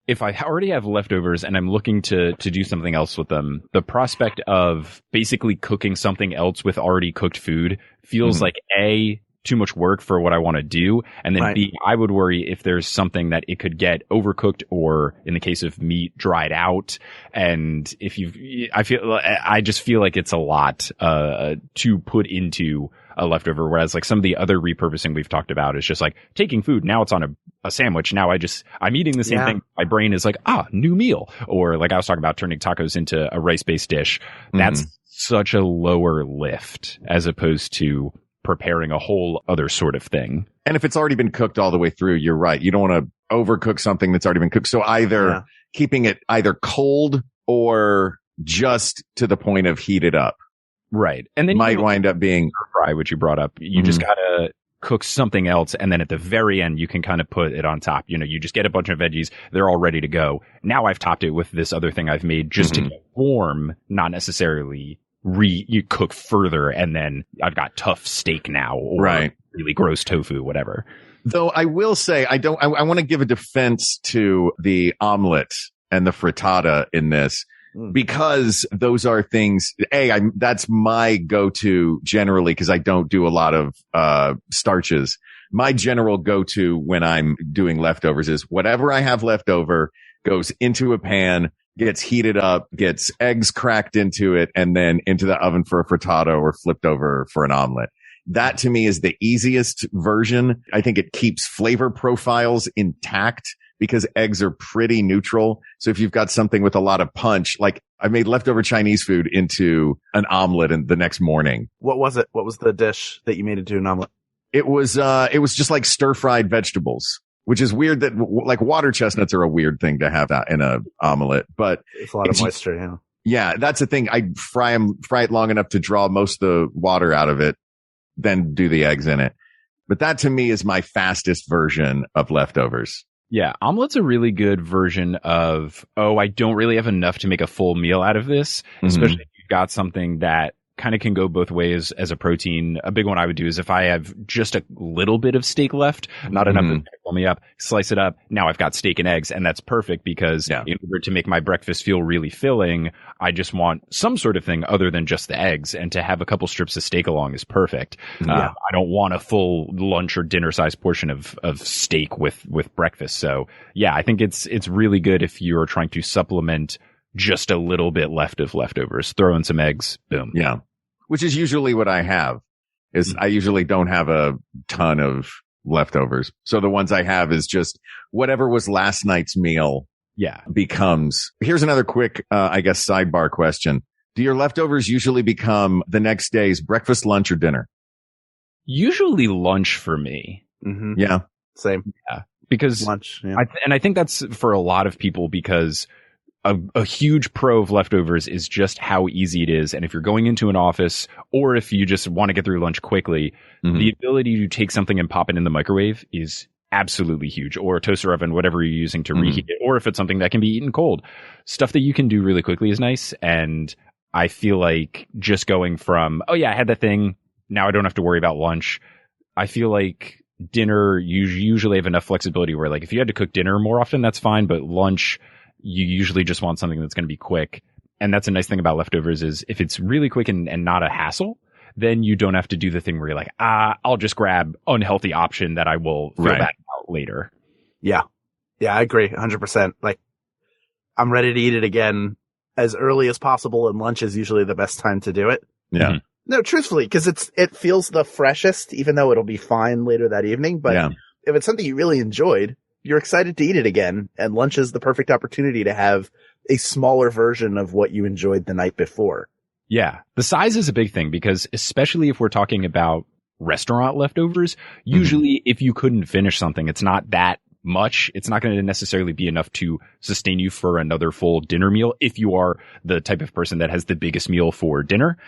if I already have leftovers and I'm looking to do something else with them, the prospect of basically cooking something else with already cooked food feels like too much work for what I want to do. And then B, I would worry if there's something that it could get overcooked or in the case of meat, dried out. And I just feel like it's a lot, to put into a leftover. Whereas like some of the other repurposing we've talked about is just like taking food. Now it's on a sandwich. Now I'm eating the same thing. My brain is like, new meal. Or like I was talking about turning tacos into a rice-based dish. That's such a lower lift as opposed to preparing a whole other sort of thing. And if it's already been cooked all the way through, you're right. You don't want to overcook something that's already been cooked. So either keeping it either cold or just to the point of heated up. Right. And then might wind up being fry, which you brought up. You just gotta cook something else. And then at the very end, you can kind of put it on top. You just get a bunch of veggies. They're all ready to go. Now I've topped it with this other thing I've made just to get warm, not necessarily you cook further. And then I've got tough steak now or really gross tofu, whatever. Though I will say, I want to give a defense to the omelet and the frittata in this. Because those are things, that's my go-to generally because I don't do a lot of starches. My general go-to when I'm doing leftovers is whatever I have left over goes into a pan, gets heated up, gets eggs cracked into it, and then into the oven for a frittata or flipped over for an omelet. That to me is the easiest version. I think it keeps flavor profiles intact because eggs are pretty neutral. So if you've got something with a lot of punch, like I made leftover Chinese food into an omelet the next morning. What was it? What was the dish that you made into an omelet? It was just like stir fried vegetables, which is weird that like water chestnuts are a weird thing to have in a omelet, but it's a lot of moisture. Yeah. Yeah. That's the thing. I fry it long enough to draw most of the water out of it, then do the eggs in it. But that to me is my fastest version of leftovers. Yeah, omelet's a really good version of, I don't really have enough to make a full meal out of this, especially if you've got something that kind of can go both ways as a protein. A big one I would do is if I have just a little bit of steak left, not enough to fill me up, slice it up. Now I've got steak and eggs, and that's perfect because in order to make my breakfast feel really filling, I just want some sort of thing other than just the eggs, and to have a couple strips of steak along is perfect. I don't want a full lunch or dinner size portion of steak with breakfast. So yeah, I think it's really good if you're trying to supplement just a little bit left of leftovers. Throw in some eggs, boom. Yeah. Which is usually what I have. I usually don't have a ton of leftovers. So the ones I have is just whatever was last night's meal. Yeah. Becomes. Here's another quick, sidebar question. Do your leftovers usually become the next day's breakfast, lunch, or dinner? Usually lunch for me. Mm-hmm. Yeah. Same. Yeah. Because lunch. Yeah. I think that's for a lot of people because a huge pro of leftovers is just how easy it is. And if you're going into an office or if you just want to get through lunch quickly, the ability to take something and pop it in the microwave is absolutely huge, or a toaster oven, whatever you're using to reheat it, or if it's something that can be eaten cold. Stuff that you can do really quickly is nice. And I feel like just going from, I had that thing, now I don't have to worry about lunch. I feel like dinner, you usually have enough flexibility where like if you had to cook dinner more often, that's fine. But lunch, you usually just want something that's going to be quick. And that's a nice thing about leftovers is if it's really quick and not a hassle, then you don't have to do the thing where you're like, I'll just grab unhealthy option that I will feel bad about later. Yeah. Yeah, I agree 100%. Like I'm ready to eat it again as early as possible, and lunch is usually the best time to do it. Yeah. No, truthfully, because it feels the freshest, even though it'll be fine later that evening. But if it's something you really enjoyed, you're excited to eat it again, and lunch is the perfect opportunity to have a smaller version of what you enjoyed the night before. Yeah. The size is a big thing because especially if we're talking about restaurant leftovers, usually if you couldn't finish something, it's not that much. It's not going to necessarily be enough to sustain you for another full dinner meal if you are the type of person that has the biggest meal for dinner.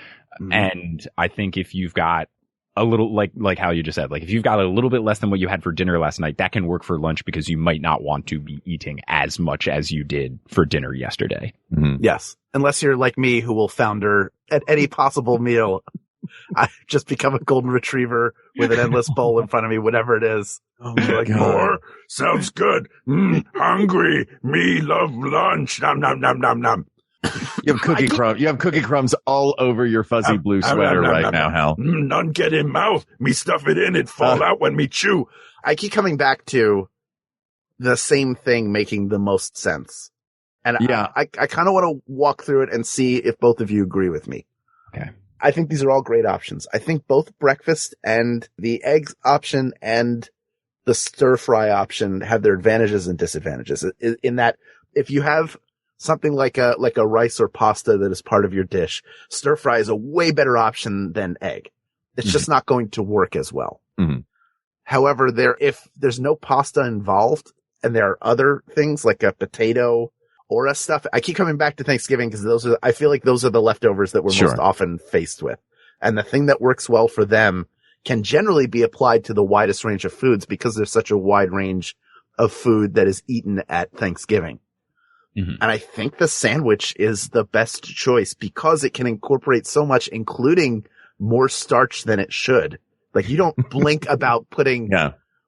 And I think if you've got a little, like how you just said, like if you've got a little bit less than what you had for dinner last night, that can work for lunch because you might not want to be eating as much as you did for dinner yesterday. Yes. Unless you're like me, who will founder at any possible meal. I just become a golden retriever with an endless bowl in front of me, whatever it is. Oh my like, God. More sounds good. Hungry. Me love lunch. Nom nom nom nom nom. You have cookie crumbs all over your fuzzy blue sweater right now, Hal. None get in mouth. Me stuff it in, it fall out when me chew. I keep coming back to the same thing making the most sense. And yeah, I kind of want to walk through it and see if both of you agree with me. Okay. I think these are all great options. I think both breakfast and the eggs option and the stir fry option have their advantages and disadvantages in that if you have something like a rice or pasta that is part of your dish, stir fry is a way better option than egg. It's just not going to work as well. Mm-hmm. However, if there's no pasta involved and there are other things like a potato or a stuff, I keep coming back to Thanksgiving because I feel like those are the leftovers that we're most often faced with. And the thing that works well for them can generally be applied to the widest range of foods because there's such a wide range of food that is eaten at Thanksgiving. Mm-hmm. And I think the sandwich is the best choice because it can incorporate so much, including more starch than it should. Like you don't blink about putting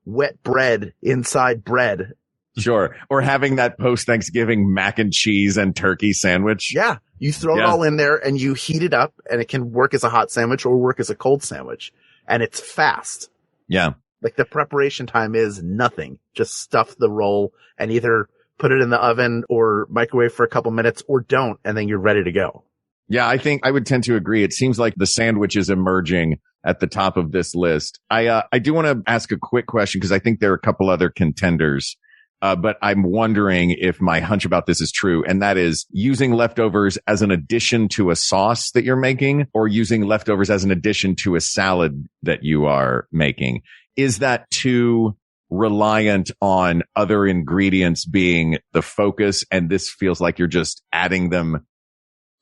wet bread inside bread. Sure. Or having that post-Thanksgiving mac and cheese and turkey sandwich. Yeah. You throw it all in there and you heat it up and it can work as a hot sandwich or work as a cold sandwich. And it's fast. Yeah. Like the preparation time is nothing. Just stuff the roll and either put it in the oven or microwave for a couple minutes or don't. And then you're ready to go. Yeah. I think I would tend to agree. It seems like the sandwich is emerging at the top of this list. I do want to ask a quick question because I think there are a couple other contenders. But I'm wondering if my hunch about this is true. And that is using leftovers as an addition to a sauce that you're making or using leftovers as an addition to a salad that you are making. Is that too reliant on other ingredients being the focus? And this feels like you're just adding them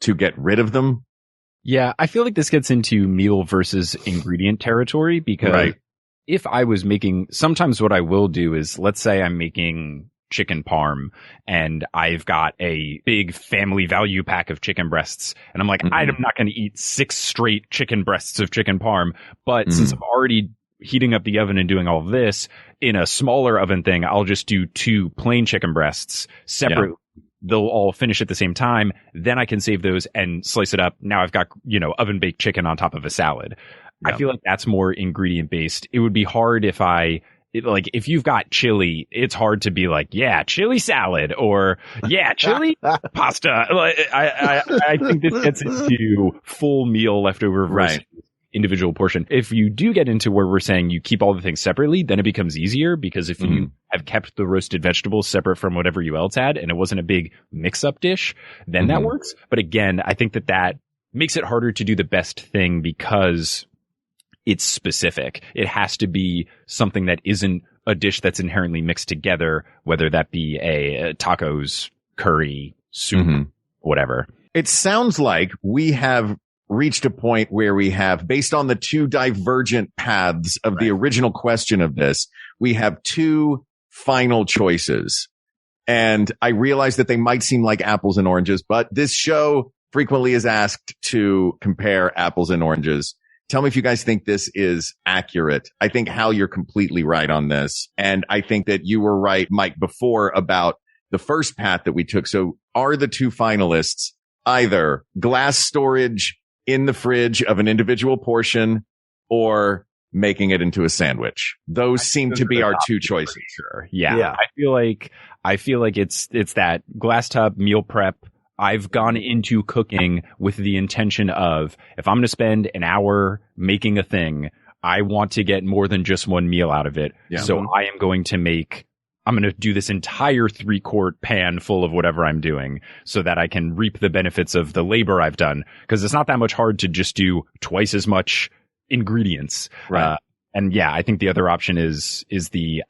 to get rid of them? Yeah, I feel like this gets into meal versus ingredient territory because if I was making, sometimes what I will do is, let's say I'm making chicken parm and I've got a big family value pack of chicken breasts and I'm like, I'm not going to eat 6 straight chicken breasts of chicken parm. But since I'm already heating up the oven and doing all of this in a smaller oven thing, I'll just do 2 plain chicken breasts separate. They'll all finish at the same time. Then I can save those and slice it up. Now I've got, oven baked chicken on top of a salad. I feel like that's more ingredient based. It would be hard if you've got chili, it's hard to be like, yeah, chili salad or chili pasta. I think this gets into full meal leftover versus individual portion. If you do get into where we're saying you keep all the things separately, then it becomes easier because if you have kept the roasted vegetables separate from whatever you else had and it wasn't a big mix up dish, then that works. But again, I think that makes it harder to do the best thing because it's specific. It has to be something that isn't a dish that's inherently mixed together, whether that be a tacos, curry, soup, whatever. It sounds like we have reached a point where we have, based on the 2 divergent paths of the original question of this, we have 2 final choices. And I realize that they might seem like apples and oranges, but this show frequently is asked to compare apples and oranges. Tell me if you guys think this is accurate. I think, Hal, you're completely right on this. And I think that you were right, Mike, before about the first path that we took. So are the 2 finalists either glass storage in the fridge of an individual portion or making it into a sandwich? Those seem to be our 2 choices. Sure. Yeah. I feel like it's that glass tub meal prep. I've gone into cooking with the intention of, if I'm going to spend an hour making a thing, I want to get more than just one meal out of it. Yeah. So I am going to do this entire 3-quart pan full of whatever I'm doing so that I can reap the benefits of the labor I've done. Because it's not that much hard to just do twice as much ingredients. Right. And yeah, I think the other option is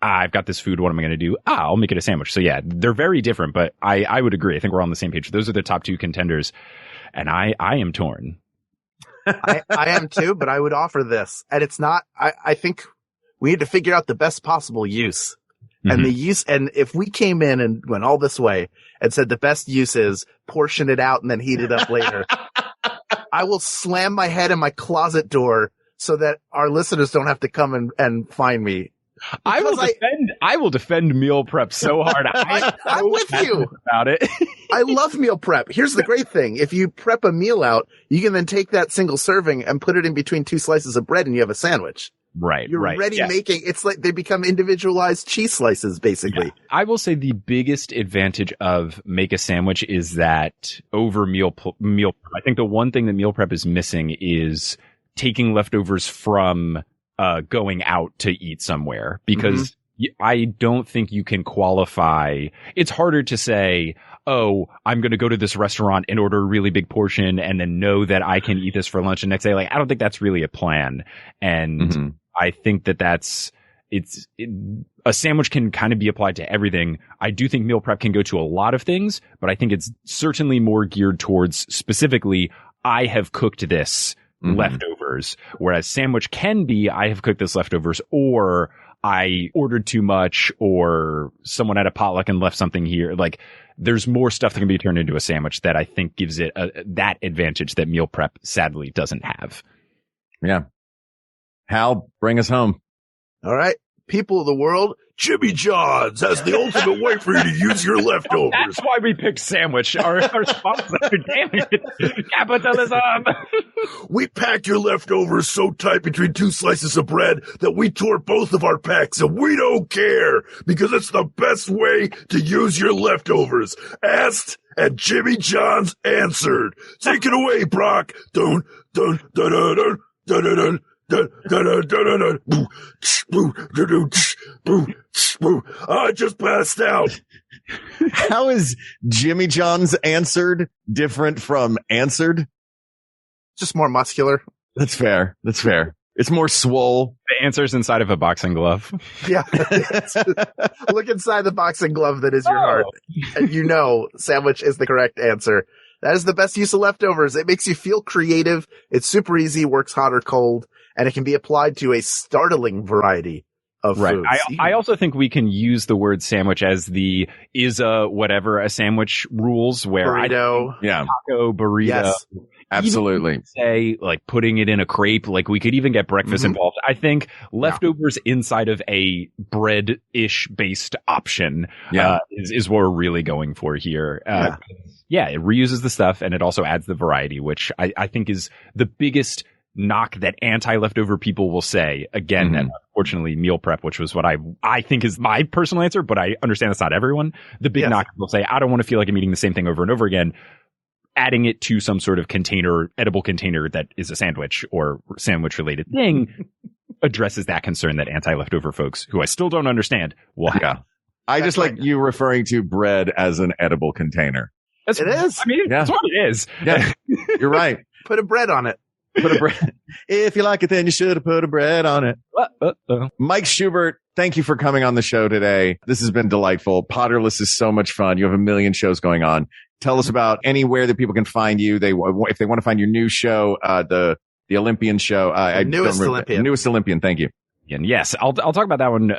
I've got this food. What am I going to do? I'll make it a sandwich. So yeah, they're very different, but I would agree. I think we're on the same page. Those are the top 2 contenders. And I am torn. I am too, but I would offer this. And it's not, I think we need to figure out the best possible use. And the use, and if we came in and went all this way and said the best use is portion it out and then heat it up later, I will slam my head in my closet door so that our listeners don't have to come and find me. I will defend meal prep so hard. I'm with you about it. I love meal prep. Here's the great thing. If you prep a meal out, you can then take that single serving and put it in between 2 slices of bread and you have a sandwich. Right. You're already making, it's like they become individualized cheese slices, basically. Yeah. I will say the biggest advantage of make a sandwich is that over meal prep. I think the one thing that meal prep is missing is taking leftovers from going out to eat somewhere, because I don't think you can qualify. It's harder to say, oh, I'm going to go to this restaurant and order a really big portion and then know that I can eat this for lunch the next day. Like, I don't think that's really a plan. And I think that a sandwich can kind of be applied to everything. I do think meal prep can go to a lot of things, but I think it's certainly more geared towards specifically, I have cooked this leftovers, whereas sandwich can be, I have cooked this leftovers, or I ordered too much, or someone had a potluck and left something here. Like, there's more stuff that can be turned into a sandwich that I think gives it that advantage that meal prep sadly doesn't have. Yeah. Hal, bring us home. All right. People of the world, Jimmy John's has the ultimate way for you to use your leftovers. That's why we picked sandwich. Our sponsor, damn it. Capitalism. We packed your leftovers so tight between 2 slices of bread that we tore both of our packs, and we don't care because it's the best way to use your leftovers. Asked and Jimmy John's answered. Take it away, Brock. Dun, dun, dun, dun, dun, dun, dun, dun. I just passed out. How is Jimmy John's answered different from answered? just more muscular. That's fair. It's more swole. The answer's inside of a boxing glove. Yeah. Look inside the boxing glove that is your heart. And you know sandwich is the correct answer. That is the best use of leftovers. It makes you feel creative. It's super easy, works hot or cold, and it can be applied to a startling variety of foods. I also think we can use the word sandwich as the a sandwich rules where burrito, taco, burrito. Yes, absolutely. Say like putting it in a crepe, like we could even get breakfast involved. I think leftovers inside of a bread-ish based option is what we're really going for here. It reuses the stuff and it also adds the variety, which I think is the biggest knock that anti-leftover people will say. Again, and unfortunately, meal prep, which was what I think is my personal answer, but I understand that's not everyone. The big knock will say, I don't want to feel like I'm eating the same thing over and over again. Adding it to some sort of edible container that is a sandwich or sandwich related thing addresses that concern that anti-leftover folks, who I still don't understand, will have. Yeah. I just like you referring to bread as an edible container. It is. I mean, that's what it is. Yeah, you're right. Put a bread on it. Put a bread. If you like it, then you should have put a bread on it. Mike Schubert, thank you for coming on the show today. This has been delightful. Potterless is so much fun. You have a million shows going on. Tell us about anywhere that people can find you. If they want to find your new show, the Olympian show. Newest Olympian. Thank you. And yes, I'll talk about that one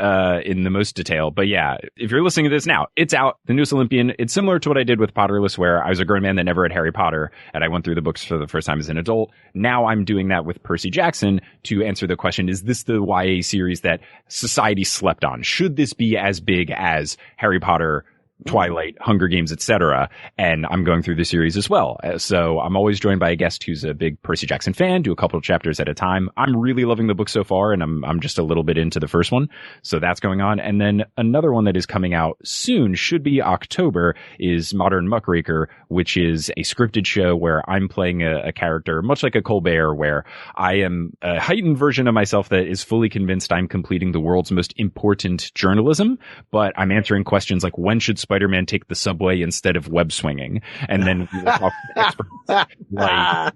in the most detail. But yeah, if you're listening to this now, it's out. The Newest Olympian. It's similar to what I did with Potterless, where I was a grown man that never read Harry Potter, and I went through the books for the first time as an adult. Now I'm doing that with Percy Jackson to answer the question: is this the YA series that society slept on? Should this be as big as Harry Potter, Twilight, Hunger Games, etc.? And I'm going through the series as well. So I'm always joined by a guest who's a big Percy Jackson fan, do a couple of chapters at a time. I'm really loving the book so far, and I'm just a little bit into the first one. So that's going on. And then another one that is coming out soon, should be October, is Modern Muckraker, which is a scripted show where I'm playing a character, much like a Colbert, where I am a heightened version of myself that is fully convinced I'm completing the world's most important journalism, but I'm answering questions like, when should Spider-Man take the subway instead of web swinging? And then we will talk to experts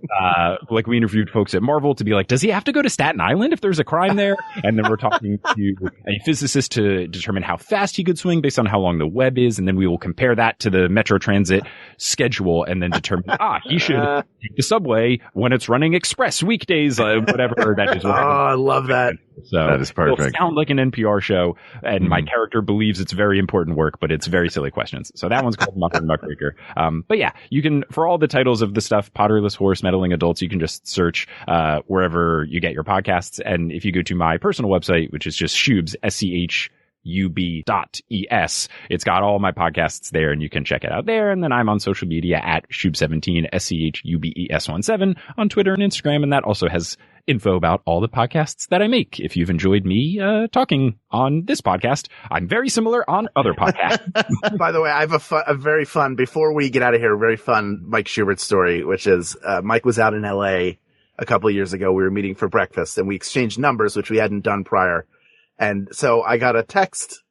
like we interviewed folks at Marvel to be like, does he have to go to Staten Island if there's a crime there? And then we're talking to a physicist to determine how fast he could swing based on how long the web is. And then we will compare that to the Metro Transit schedule and then determine, he should take the subway when it's running express weekdays, whatever that is. I love that. So that is perfect. It'll sound like an NPR show, and my character believes it's very important work, but it's very silly. silly questions. So that one's called Mucker and Muckraker. But yeah, you can, for all the titles of the stuff, Potterless Horse, Meddling Adults, you can just search wherever you get your podcasts. And if you go to my personal website, which is just Schubes, SCHUB.ES, it's got all my podcasts there, and you can check it out there. And then I'm on social media at Schubes17, SCHUBES17 on Twitter and Instagram. And that also has info about all the podcasts that I make. If you've enjoyed me talking on this podcast, I'm very similar on other podcasts. By the way, I have a very fun, before we get out of here, very fun Mike Schubert story, which is Mike was out in LA a couple of years ago. We were meeting for breakfast and we exchanged numbers, which we hadn't done prior. And so I got a text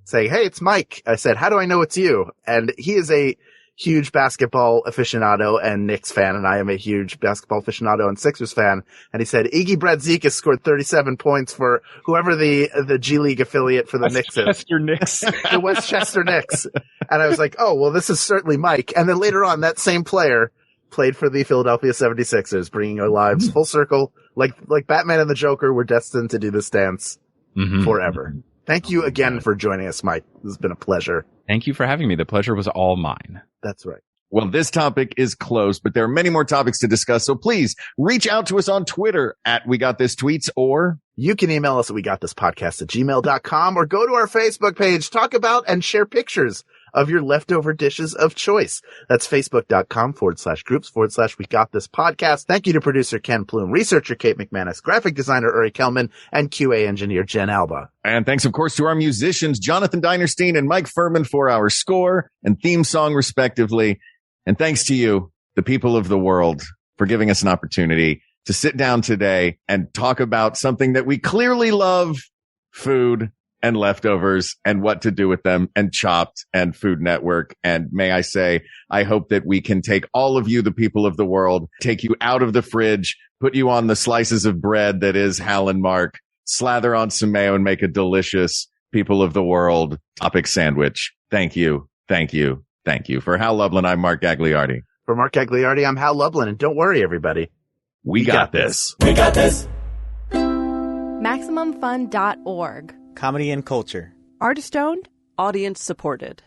saying, "Hey, it's Mike." I said, "How do I know it's you?" And he is a huge basketball aficionado and Knicks fan, and I am a huge basketball aficionado and Sixers fan. And he said, "Iggy Brazdeikis scored 37 points for whoever the G League affiliate for the Knicks is." Westchester Knicks. The Westchester Knicks. And I was like, "Oh, well, this is certainly Mike." And then later on, that same player played for the Philadelphia 76ers, bringing our lives full circle. Like Batman and the Joker, we're destined to do this dance forever. Thank you again for joining us, Mike. This has been a pleasure. Thank you for having me. The pleasure was all mine. That's right. Well, this topic is closed, but there are many more topics to discuss. So please reach out to us on Twitter at We Got This Tweets, or you can email us at wegotThisPodcast@gmail.com, or go to our Facebook page, talk about and share pictures of your leftover dishes of choice. That's Facebook.com/groups/We Got This Podcast. Thank you to producer Ken Plume, researcher Kate McManus, graphic designer Uri Kelman, and QA engineer Jen Alba. And thanks, of course, to our musicians, Jonathan Dinerstein and Mike Furman, for our score and theme song, respectively. And thanks to you, the people of the world, for giving us an opportunity to sit down today and talk about something that we clearly love, food and leftovers and what to do with them, and Chopped and Food Network. And may I say, I hope that we can take all of you, the people of the world, take you out of the fridge, put you on the slices of bread that is Hal and Mark, slather on some mayo, and make a delicious people of the world topic sandwich. Thank you. Thank you. Thank you. For Hal Lublin, I'm Mark Gagliardi. For Mark Gagliardi, I'm Hal Lublin. And don't worry, everybody. We got this. We got this. MaximumFun.org. Comedy and culture. Artist owned. Audience supported.